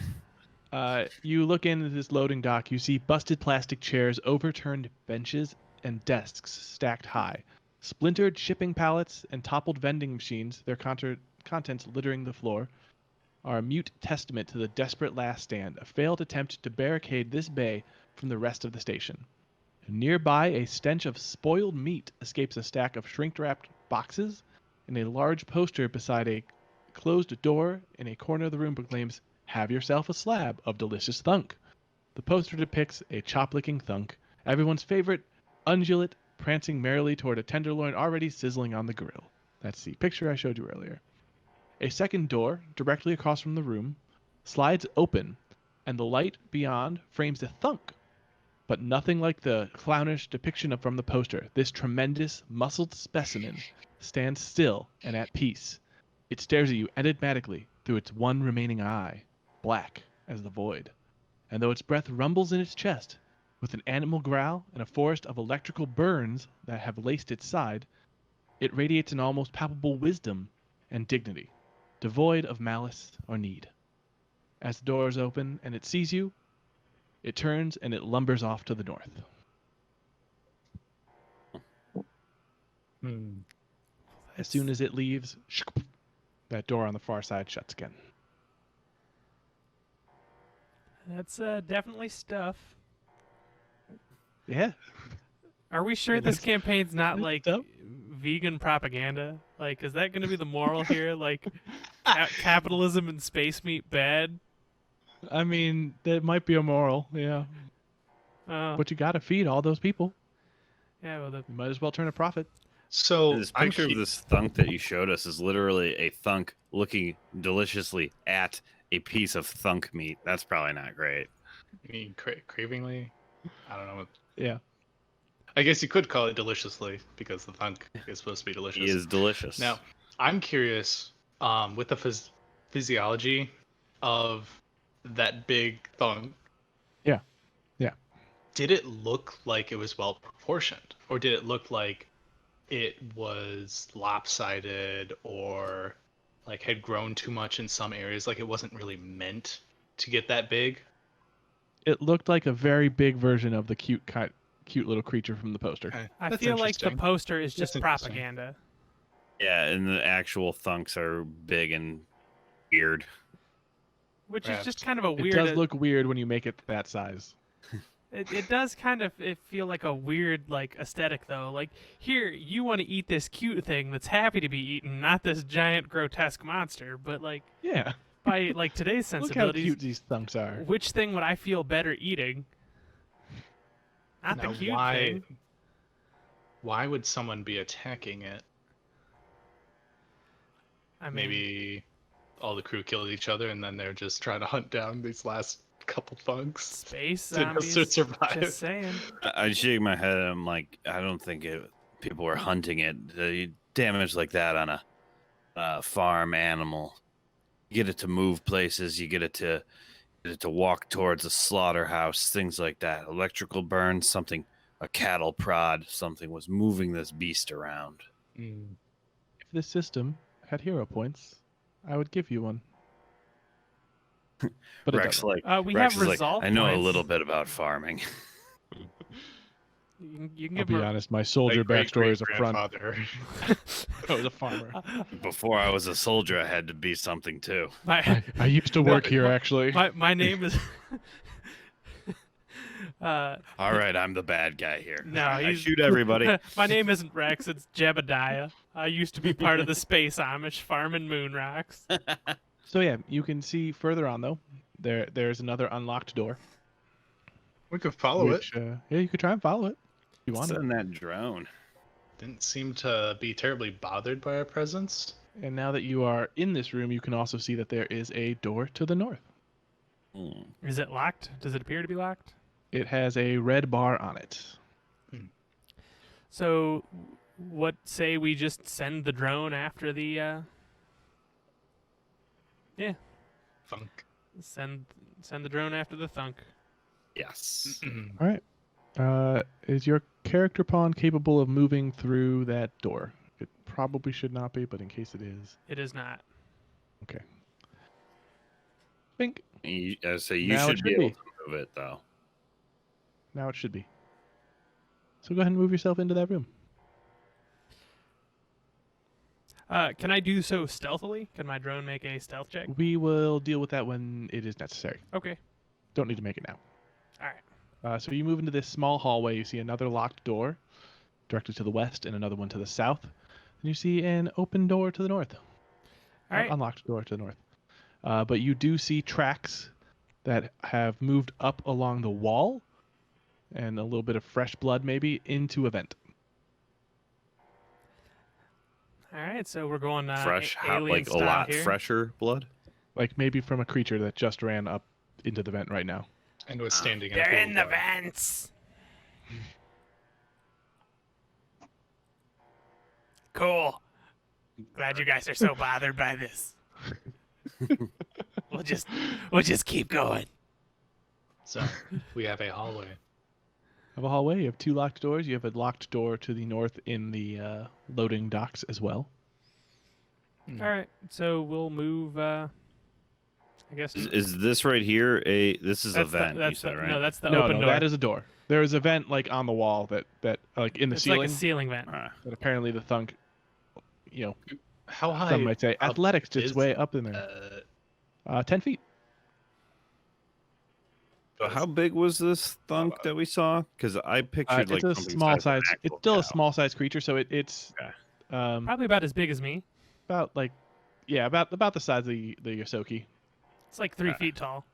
You look into this loading dock. You see busted plastic chairs, overturned benches, and desks stacked high, splintered shipping pallets, and toppled vending machines. Their contents littering the floor are a mute testament to the desperate last stand, a failed attempt to barricade this bay from the rest of the station. Nearby, a stench of spoiled meat escapes a stack of shrink-wrapped boxes, and a large poster beside a closed door in a corner of the room proclaims, "Have yourself a slab of delicious thunk." The poster depicts a chop-licking thunk, everyone's favorite ungulate, prancing merrily toward a tenderloin already sizzling on the grill. That's the picture I showed you earlier. A second door, directly across from the room, slides open, and the light beyond frames a thunk but nothing like the clownish depiction from the poster. This tremendous, muscled specimen stands still and at peace. It stares at you enigmatically through its one remaining eye, black as the void. And though its breath rumbles in its chest, with an animal growl and a forest of electrical burns that have laced its side, it radiates an almost palpable wisdom and dignity, devoid of malice or need. As the doors open and it sees you, it turns and it lumbers off to the north. As soon as it leaves, that door on the far side shuts again. That's definitely stuff. Yeah. Are we sure this campaign's not like stuff. vegan propaganda? Like, is that going to be the moral here? Like, capitalism and space meat bad? I mean, that might be a moral, yeah. But you gotta feed all those people. Yeah, well, You might as well turn a profit. So This picture of this thunk that you showed us is literally a thunk looking deliciously at a piece of thunk meat. That's probably not great. You mean cravingly? I don't know. Yeah. I guess you could call it deliciously because the thunk is supposed to be delicious. He is delicious. Now, I'm curious with the physiology of that big thunk. Yeah. Yeah. Did it look like it was well proportioned, or did it look like it was lopsided, or like had grown too much in some areas, like it wasn't really meant to get that big? It looked like a very big version of the cute little creature from the poster. Okay. I That's feel like the interesting. poster is just That's interesting. propaganda. Yeah, and the actual thunks are big and weird. Which is just Perhaps. kind of a It weird. does look weird when you make it that size. It does kind of feel like a weird like aesthetic though. Like here, you want to eat this cute thing that's happy to be eaten, not this giant grotesque monster. But like Yeah. by like today's Look how sensibilities, cute these thunks are. which thing would I feel better eating? Not Now, the cute why? thing. Why would someone be attacking it? I mean, Maybe all the crew killed each other, and then they're just trying to hunt down these last couple thunks. space to zombies. survive. Just saying. I shake my head and I'm like, I don't think people are hunting it. Damage like that on a farm animal. You get it to move places. You get it to walk towards a slaughterhouse. Things like that. Electrical burns. A cattle prod. Something was moving this beast around. Mm. If this system had hero points, I would give you one. But it Rex doesn't. We Rex have is resolve I know a points. little bit about farming. You can I'll give be him honest, my soldier backstory is a front. Great-great-grandfather. I was a farmer. Before I was a soldier, I had to be something too. my I used to work here, actually. my name is. All right, I'm the bad guy here. No, I he's- shoot everybody. My name isn't Rex, it's Jebediah. I used to be part of the Space Amish farming moon rocks. So yeah, you can see further on though. There's another unlocked door. We could follow which, yeah, you could try and follow it if you want it. Send that drone. Didn't seem to be terribly bothered by our presence. And now that you are in this room, you can also see that there is a door to the north. Hmm. Is it locked? Does it appear to be locked? It has a red bar on it. So, what say we just send the drone after the? Yeah, Thunk. send the drone after the thunk. Yes. All right. Is your character pawn capable of moving through that door? It probably should not be, but in case it is. It is not. Okay. Think. I say you Now it should be should able be. to move it though. Now it should be. So go ahead and move yourself into that room. Can I do so stealthily? Can my drone make a stealth check? We will deal with that when it is necessary. Okay. Don't need to make it now. All right. So you move into this small hallway. You see another locked door directly to the west and another one to the south. And you see an open door to the north. All right. Unlocked door to the north. But you do see tracks that have moved up along the wall and a little bit of fresh blood maybe into a vent. All right. So we're going Fresh, hot, alien like a style lot here. fresher blood. Like maybe from a creature that just ran up into the vent right now. And was standing in a They're pool in the of blood. vents. Cool. Glad you guys are so bothered by this. We'll just keep going. So we have a hallway. Have a hallway. You have 2 locked doors. You have a locked door to the north in the loading docks as well. All right, so we'll move. I guess Is this right here this is a that's vent? that's you said, the, right? No, that's the No, open door. that is a door. There is a vent like on the wall that like in the it's ceiling. like a ceiling vent. Ah. That apparently the thunk, How high? some might say up athletics just is, way up in there. 10 feet. So how big was this thunk that we saw? Because I pictured like It's a something small size. size. It's still a small size creature, so it's Okay. Probably about as big as me. about like about the size of the Yosoki. It's like 3 feet tall.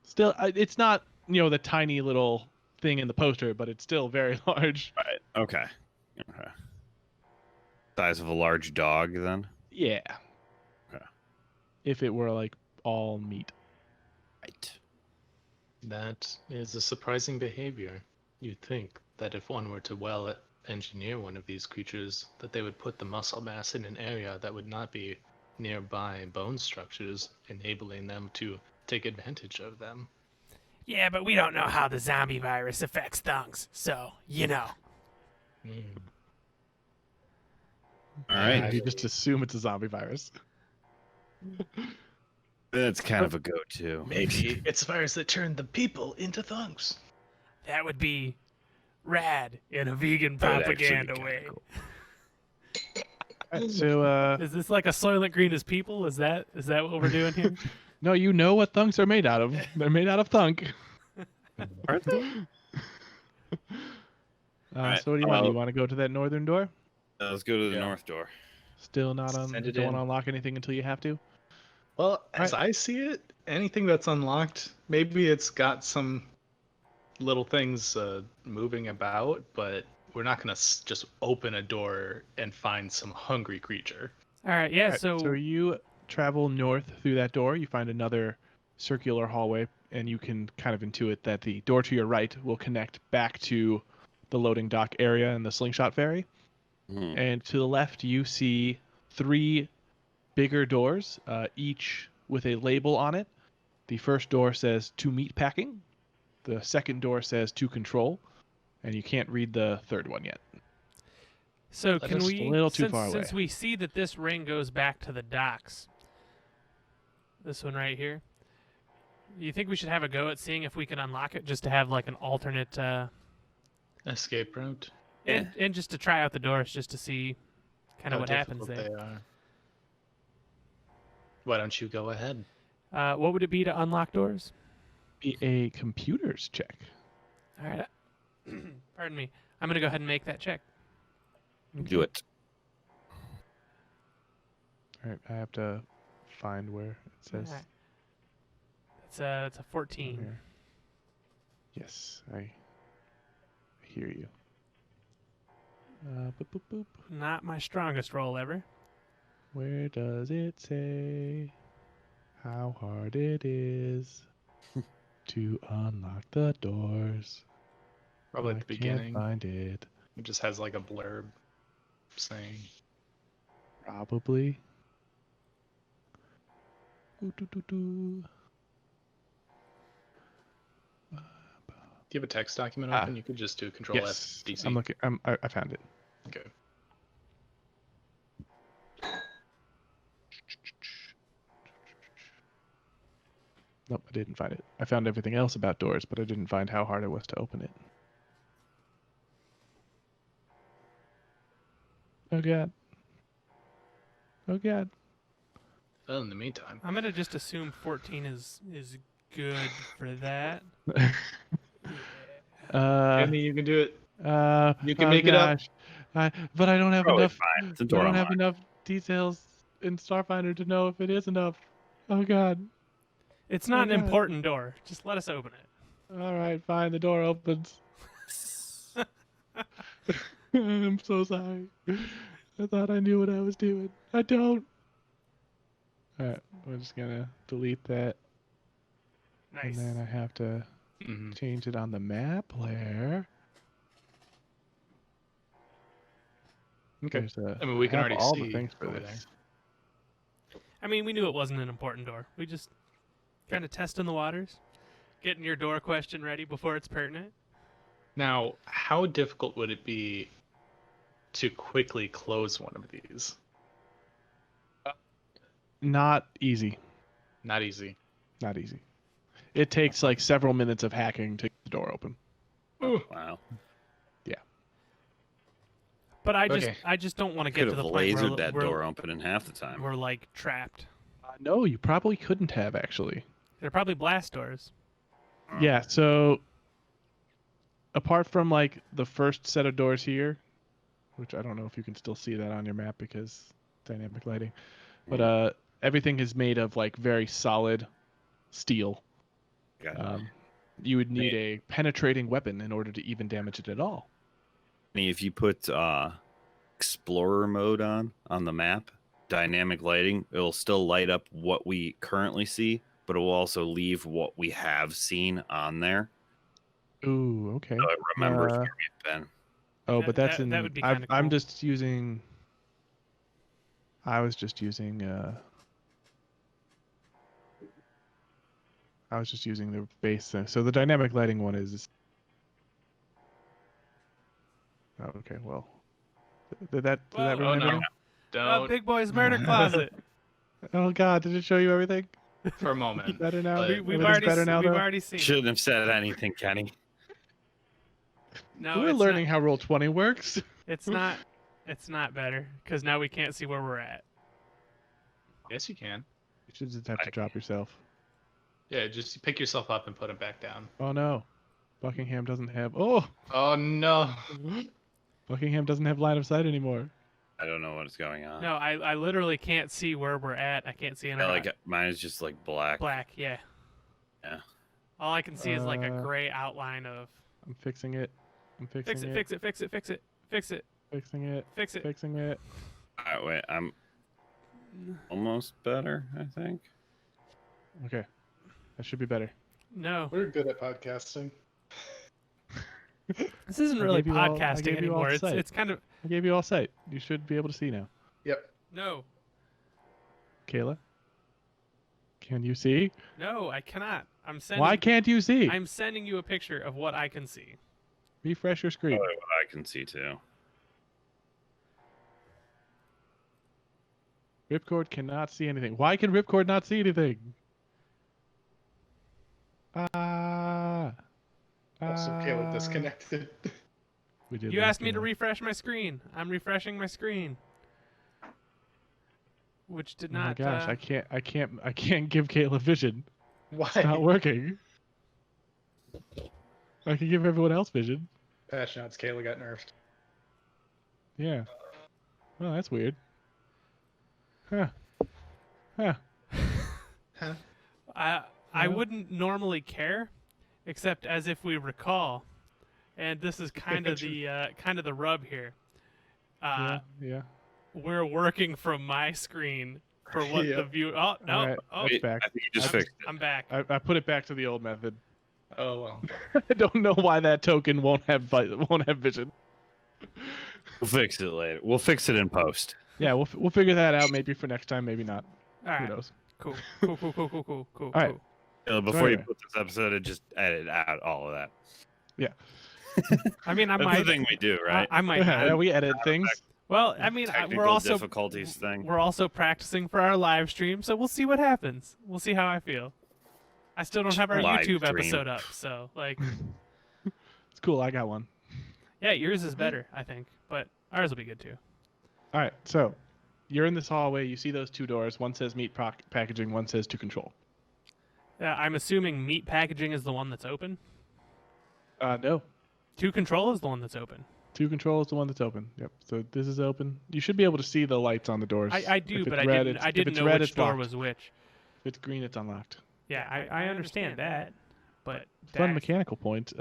Still, it's not the tiny little thing in the poster, but it's still very large. Right. Okay. Size of a large dog, then. Yeah. Okay. If it were like all meat. Right. That is a surprising behavior. You'd think that if one were to well engineer one of these creatures, that they would put the muscle mass in an area that would not be nearby bone structures, enabling them to take advantage of them. Yeah, but we don't know how the zombie virus affects thunks, so you know. All right. You just assume it's a zombie virus. That's kind of a go-to. Maybe it's a virus that turned the people into thunks. That would be rad in a vegan That would actually be propaganda kinda way. cool. Alright, so Is this like a Soylent Green as people? Is that what we're doing here? no, you know what thunks are made out of. They're made out of thunk. Aren't they? Alright, So what do you want? well- You want to go to that northern door? Let's go to the Yeah. north door. Still not on. Send it Don't want in. to unlock anything until you have to. Well, as Alright. I see it, anything that's unlocked, maybe it's got some little things moving about, but we're not going to just open a door and find some hungry creature. All right, yeah. Alright, So you travel north through that door. You find another circular hallway, and you can kind of intuit that the door to your right will connect back to the loading dock area and the slingshot ferry. Hmm. And to the left, you see 3 bigger doors, each with a label on it. The first door says to meat packing. The second door says to control. And you can't read the third one yet. So That can is we? a little too since, far away. Since we see that this ring goes back to the docks, this one right here. You think we should have a go at seeing if we can unlock it, just to have like an alternate, Escape route. and just to try out the doors, just to see kind of How what happens difficult there. they are. Why don't you go ahead? What would it be to unlock doors? Be a computers check. All right. Pardon me. I'm gonna go ahead and make that check. Do it. All right, I have to find where it says. Alright. It's a 14. Here. Yes, I hear you. Boop, boop, boop. Not my strongest roll ever. Where does it say how hard it is to unlock the doors? Probably at I the beginning. can't find it. It just has like a blurb saying. Probably. Ooh, doo, doo, doo. Do you have a text document Ah. open? You could just do Control Yes, F DC. I'm looking. I found it. Okay. Nope, I didn't find it. I found everything else about doors, but I didn't find how hard it was to open it. Oh god. Oh god. Well, in the meantime, I'm gonna just assume 14 is good for that. Andy, you can do it. You can oh make it up. gosh. But I don't have Probably enough. fine. It's a I door don't have unlock. enough details in Starfinder to know if it is enough. Oh god. It's not an God. important door. Just let us open it. All right, fine. The door opens. I'm so sorry. I thought I knew what I was doing. I don't. All right, we're just gonna delete that, Nice. and then I have to Mhm. change it on the map player. Okay. There's a, I mean, we can have already all see the things for over this. I mean, we knew it wasn't an important door. We just kind of testing the waters, getting your door question ready before it's pertinent. Now, how difficult would it be to quickly close one of these? Not easy. Not easy. Not easy. It takes like several minutes of hacking to get the door open. Wow. But Okay. I just don't want to get Could to have the point lasered where that door open in half the time. we're like trapped. No, you probably couldn't have actually. They're probably blast doors. Yeah, so apart from like the first set of doors here, which I don't know if you can still see that on your map because dynamic lighting, but everything is made of like very solid steel. Okay. You would need a penetrating weapon in order to even damage it at all. If you put Explorer mode on the map, dynamic lighting, it'll still light up what we currently see, but it will also leave what we have seen on there. Ooh, okay. So it remembers where we've been. Oh, but that's that would be I'm kinda cool. just using. I was just using. I was just using the base thing. So the dynamic lighting one is. Oh, okay. Well, did that Whoa, ruin no. everything? Don't Big Boy's murder closet. Oh God! Did it show you everything? for a moment. Better now. But- We've Everything's already better now, we've though? already seen. it. Shouldn't have said anything, Kenny. No, We're it's learning not, how Roll20 works. It's not. It's not better because now we can't see where we're at. Yes, you can. You should just have to drop yourself. Yeah, just pick yourself up and put him back down. Oh no, Buckingham doesn't have. Oh, Oh no. Buckingham doesn't have line of sight anymore. I don't know what's going on. No, I literally can't see where we're at. I can't see anything. Mine is just like black. Black, yeah. Yeah. All I can see is like a Uh, gray outline of. I'm fixing it. I'm fixing Fix it, it. fix it, fix it, fix it, fix it, Fixing it. fix it. Fixing it. All right, wait. I'm almost better, I think. Okay, that should be better. No, We're good at podcasting. this isn't I really gave you all- I podcasting gave you all anymore. sight. It's kind of I gave you all sight. You should be able to see now. Yep. no, Kayla, can you see? no. I cannot. I'm sending. Why can't you see? I'm sending you a picture of what I can see. Refresh your screen. Probably what I can see too. Ripcord cannot see anything. Why can Ripcord not see anything? Also, Caleb disconnected. We did You lose asked me to Kayla. refresh my screen. I'm refreshing my screen. Which did Oh my not. gosh, I can't give Kayla vision. Why? It's not working. I can give everyone else vision. Patch notes, Kayla got nerfed. Yeah. Well, that's weird. Huh. Huh. I wouldn't normally care, except as if we recall, and this is kind of the rub here. Yeah. We're working from my screen for what the Yep. view. Oh no! Alright, Oh, it's back. I think you just fixed it. I'm back. I put it back to the old method. Oh well. I don't know why that token won't have vision. We'll fix it later. We'll fix it in post. Yeah, we'll figure that out maybe for next time, maybe not. All right. Who knows? Cool. All right. Before you anyway. put this episode, just edit out all of that. Yeah. I mean, I That's might. the thing we do, right? I might. Yeah, not. we edit things. Well, I mean, Technical we're also difficulties thing. we're also practicing for our live stream, so we'll see what happens. We'll see how I feel. I still don't have our Live YouTube stream. episode up, so like, It's cool. I got one. yeah, yours is better, I think, but ours will be good too. All right. So you're in this hallway. You see those two doors. One says meat packaging. One says to control. I'm assuming meat packaging is the one that's open. No. To control is the one that's open. To control is the one that's open. Yep. So this is open. You should be able to see the lights on the doors. I do, If but it's I red, didn't. it's- I if didn't it's know red, which it's door locked. was which. If it's green, it's unlocked. Yeah, I understand that, but Fun Dax- mechanical point.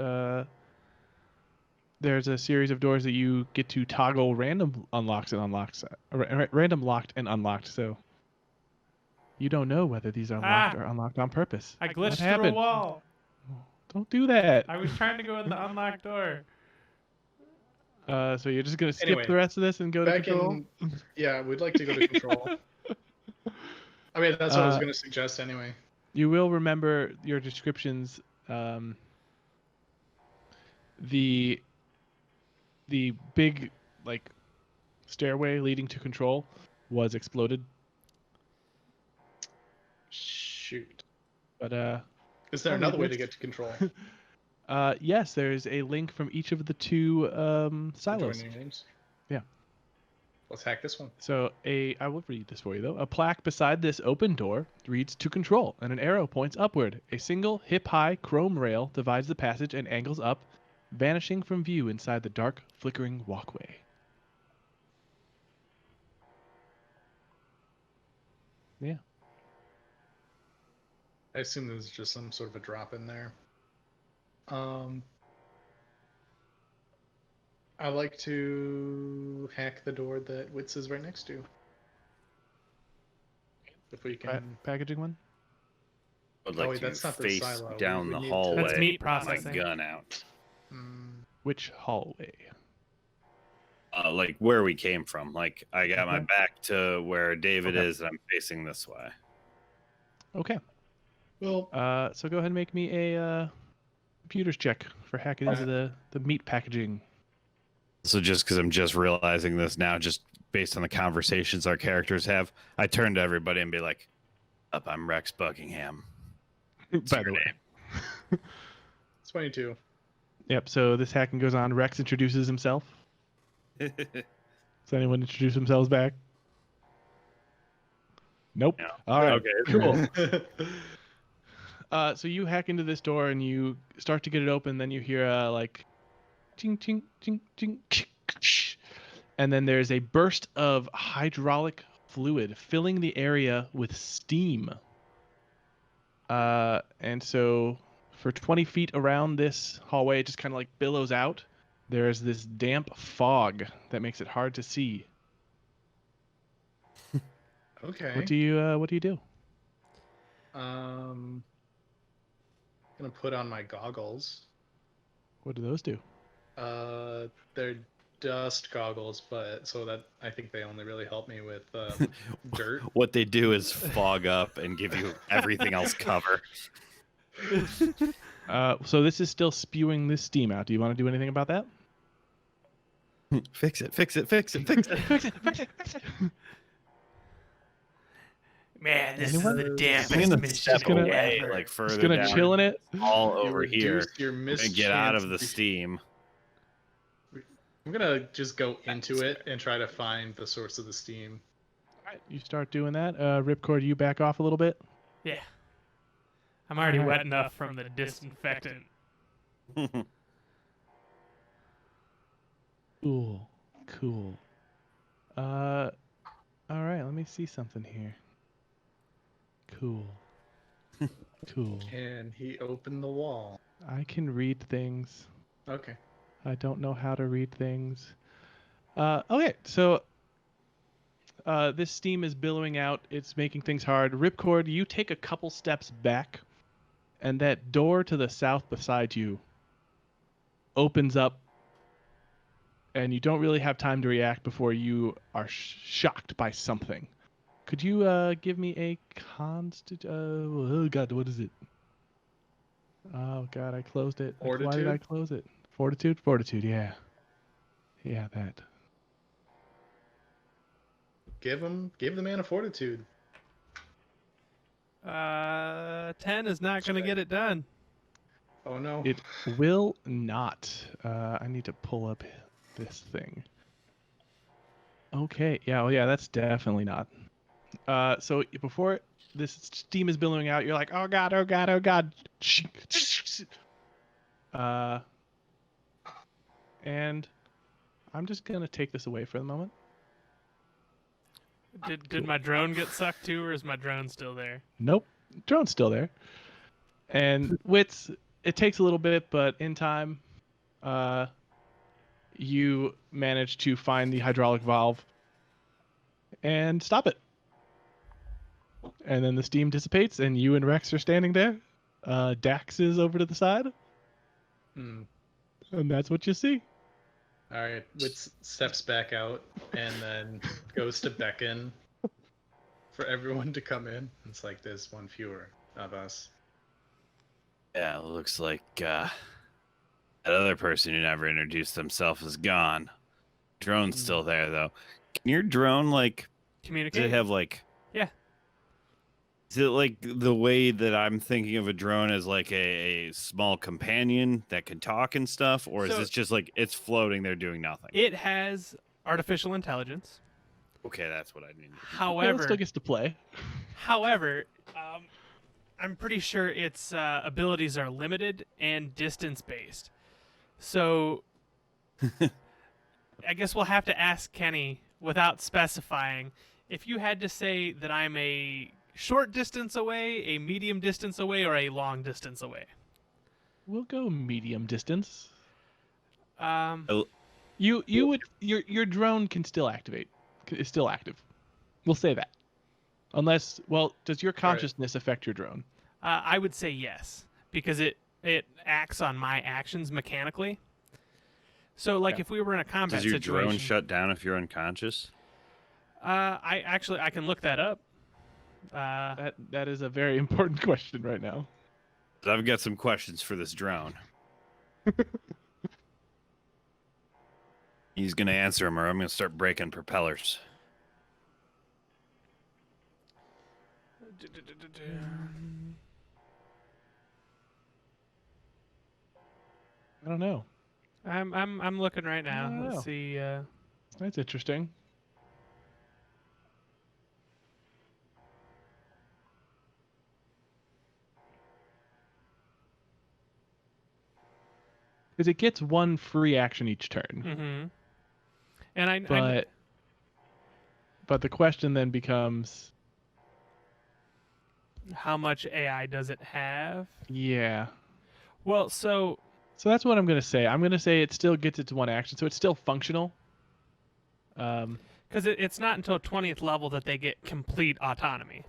There's a series of doors that you get to toggle random unlocks and unlocks, random locked and unlocked. So you don't know whether these are locked or unlocked on purpose. I What glitched through a happened? wall. Don't do that. I was trying to go in the unlocked door. So you're just gonna skip Anyway, the rest of this and go to back control? Yeah, we'd like to go to control. I mean, that's what I was going to suggest anyway. You will remember your descriptions. The big like stairway leading to control was exploded. Shoot. But Is there another way to get to control? yes, there's a link from each of the two silos. Joining names? Yeah. Let's hack this one. So I will read this for you though. A plaque beside this open door reads "To Control," and an arrow points upward. A single hip-high chrome rail divides the passage and angles up, vanishing from view inside the dark, flickering walkway. Yeah. I assume there's just some sort of a drop in there. I like to hack the door that Wits is right next to. If we can. Packaging one? I'd Oh, like wait, to that's not the face silo. down We the need to- hallway. That's meat with my processing. gun out. Which hallway? Like where we came from. Like I got my Okay. back to where David Okay. is, and I'm facing this way. Okay. Well, So go ahead and make me a computers check for hacking into the meat packaging. So just because I'm just realizing this now, just based on the conversations our characters have, I turn to everybody and be like, "Up, I'm Rex Buckingham." By the way. 22. Yep. So this hacking goes on. Rex introduces himself. Does anyone introduce themselves back? Nope. No. All right. Okay. Cool. So you hack into this door and you start to get it open. Then you hear like, ching ching ching ching, and then there's a burst of hydraulic fluid filling the area with steam. And so for 20 feet around this hallway, it just kind of like billows out. There's this damp fog that makes it hard to see. Okay. What do you do? Gonna put on my goggles. What do those do? They're dust goggles, but so that I think they only really help me with dirt. What they do is fog up and give you everything else cover. So this is still spewing this steam out. Do you want to do anything about that? Fix it, fix it, fix it, fix it. Fix it, fix it, fix it. Man, this Anyone? is the I'm dampest gonna machine step gonna- away, ever. like further Just gonna down, chill in it. all You over here, reduce your and get out mischance- of the steam. I'm gonna just go into it and try to find the source of the steam. All right, you start doing that. Ripcord, you back off a little bit. Yeah. I'm already Alright. wet enough from the disinfectant. Cool, cool. All right. Let me see something here. Cool, cool. And he opened the wall. I can read things. Okay. I don't know how to read things. Okay, so this steam is billowing out. It's making things hard. Ripcord, you take a couple steps back, and that door to the south beside you opens up, and you don't really have time to react before you are shocked by something. Could you give me a oh God, what is it? Oh God, I closed it. Why did Fortitude? I close it? Fortitude? Fortitude, yeah. Yeah, that. Give the man a fortitude. 10 is not going to get it done. Oh no. It will not. I need to pull up this thing. Okay, yeah, well, yeah, that's definitely not. So before this steam is billowing out, you're like, oh God, oh God, oh God. And I'm just going to take this away for the moment. Did my drone get sucked too, or is my drone still there? Nope. Drone's still there. And Wits, it takes a little bit, but in time, you manage to find the hydraulic valve and stop it. And then the steam dissipates, and you and Rex are standing there. Dax is over to the side, Hmm. and that's what you see. All right, Wits steps back out and then goes to beckon for everyone to come in. It's like there's one fewer of us. Yeah, it looks like that other person who never introduced themselves is gone. Drone's still there though. Can your drone like does Communicate. it have like Yeah. Is it like the way that I'm thinking of a drone as like a small companion that can talk and stuff, or is So- this just like it's floating there doing nothing? It has artificial intelligence. Okay, that's what I mean. However, It still gets to play. However, I'm pretty sure its abilities are limited and distance based. So I guess we'll have to ask Kenny without specifying if you had to say that I'm a short distance away, a medium distance away, or a long distance away. We'll go medium distance. Um, Your drone can still activate. It's still active. We'll say that. Unless, well, does your consciousness affect your drone? I would say yes because it acts on my actions mechanically. So, like, if we were in a combat Does your situation, drone shut down if you're unconscious? I can look that up. That is a very important question right now. I've got some questions for this drone. He's gonna answer them, or I'm gonna start breaking propellers. I don't know. I'm looking right now. Oh. Let's see. That's interesting. Because it gets one free action each turn. Mm-hmm. And I But the question then becomes, how much AI does it have? yeah. Well, so So that's what I'm going to say. I'm going to say it still gets its one action, so it's still functional. because it's not until 20th level that they get complete autonomy.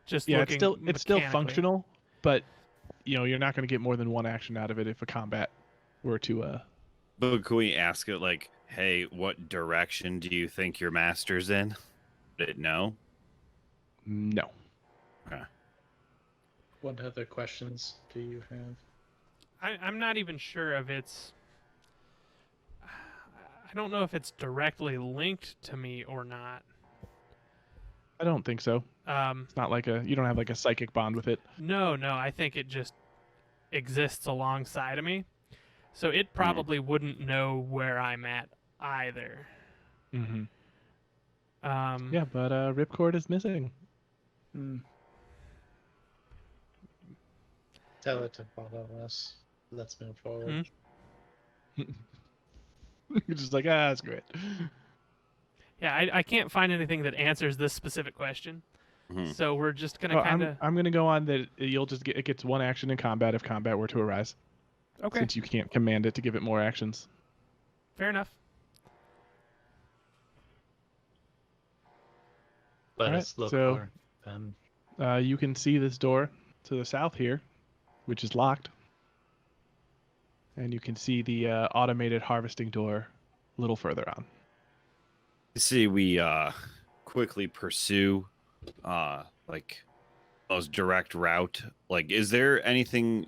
Just Yeah, looking it's still mechanically. functional, but you're not going to get more than one action out of it if a combat were to But can we ask it like, hey, what direction do you think your master's in? Did it know? no. Okay. What other questions do you have? I'm not even sure if it's. I don't know if it's directly linked to me or not. I don't think so. Um, It's not like you don't have like a psychic bond with it. no, I think it just exists alongside of me. So it probably wouldn't know where I'm at either. Mm-hmm. Um, Yeah, but Ripcord is missing. Tell it to follow us. Let's move forward. You're just like, that's great. Yeah, I can't find anything that answers this specific question. Mhm. So we're just gonna Well, kind of. I'm gonna go on that it gets one action in combat if combat were to arise. Okay, Since you can't command it to give it more actions. fair enough. Let Alright, us look so- for them. You can see this door to the south here, which is locked. And you can see the automated harvesting door a little further on. See, we quickly pursue like most direct route. Like, is there anything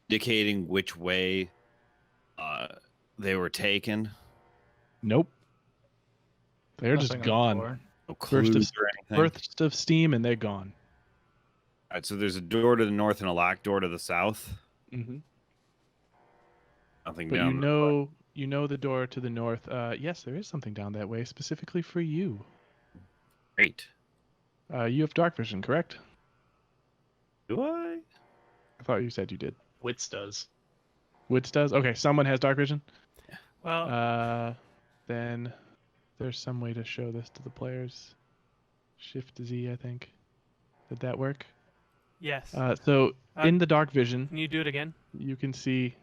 indicating which way they were taken? Nope. They're Nothing just on the gone. floor. No Burst clues of, or anything? burst of steam and they're gone. All right, so there's a door to the north and a locked door to the south. Mm-hmm. Nothing But down. you know the door to the north. Yes, there is something down that way specifically for you. Great. You have dark vision, correct? Do I? I thought you said you did. Wits does. Woods does? Okay, someone has dark vision. Well, Then there's some way to show this to the players. Shift Z, I think. Did that work? yes. So Uh, in the dark vision, Can you do it again? you can see.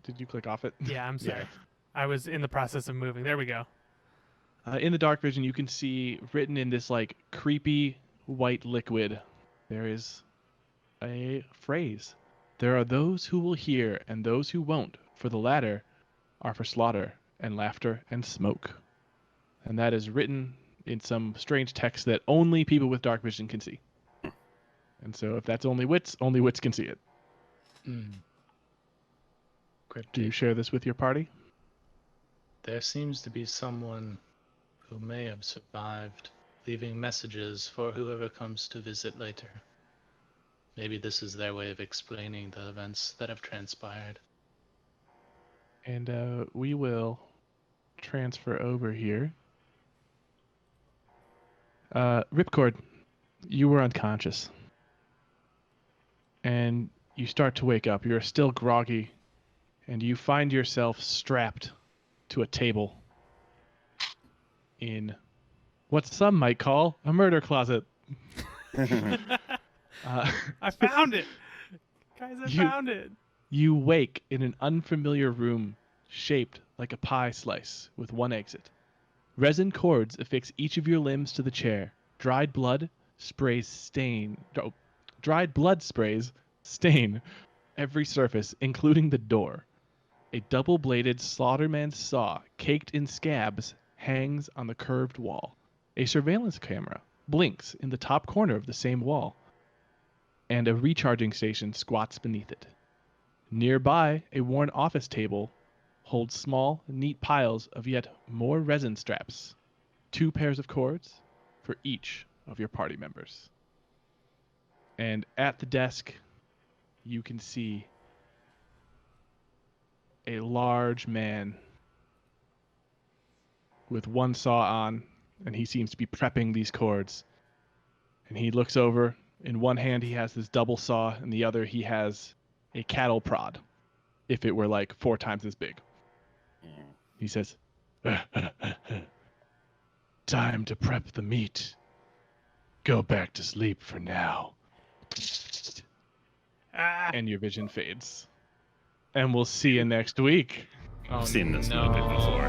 Did you click off it? Yeah, I'm sorry. Yeah. I was in the process of moving. There we go. In the dark vision, you can see written in this like creepy white liquid, there is a phrase. There are those who will hear and those who won't. For the latter, are for slaughter and laughter and smoke. And that is written in some strange text that only people with dark vision can see. And so if that's only wits can see it. Do you share this with your party? There seems to be someone who may have survived, leaving messages for whoever comes to visit later. Maybe this is their way of explaining the events that have transpired. And we will transfer over here. Ripcord, you were unconscious. And you start to wake up. You're still groggy, and you find yourself strapped to a table in what some might call a murder closet. I found it. Guys, I found it. You wake in an unfamiliar room shaped like a pie slice with one exit. Resin cords affix each of your limbs to the chair. Dried blood sprays stain every surface, including the door. A double-bladed slaughterman's saw caked in scabs hangs on the curved wall. A surveillance camera blinks in the top corner of the same wall, and a recharging station squats beneath it. Nearby, a worn office table holds small, neat piles of yet more resin straps, 2 pairs of cords for each of your party members. And at the desk, you can see a large man with one saw on, and he seems to be prepping these cords. And he looks over. In one hand, he has this double saw, and the other, he has a cattle prod, if it were like 4 times as big. He says, "Time to prep the meat. Go back to sleep for now." And your vision fades. And we'll see you next week. I've seen this no. movie before.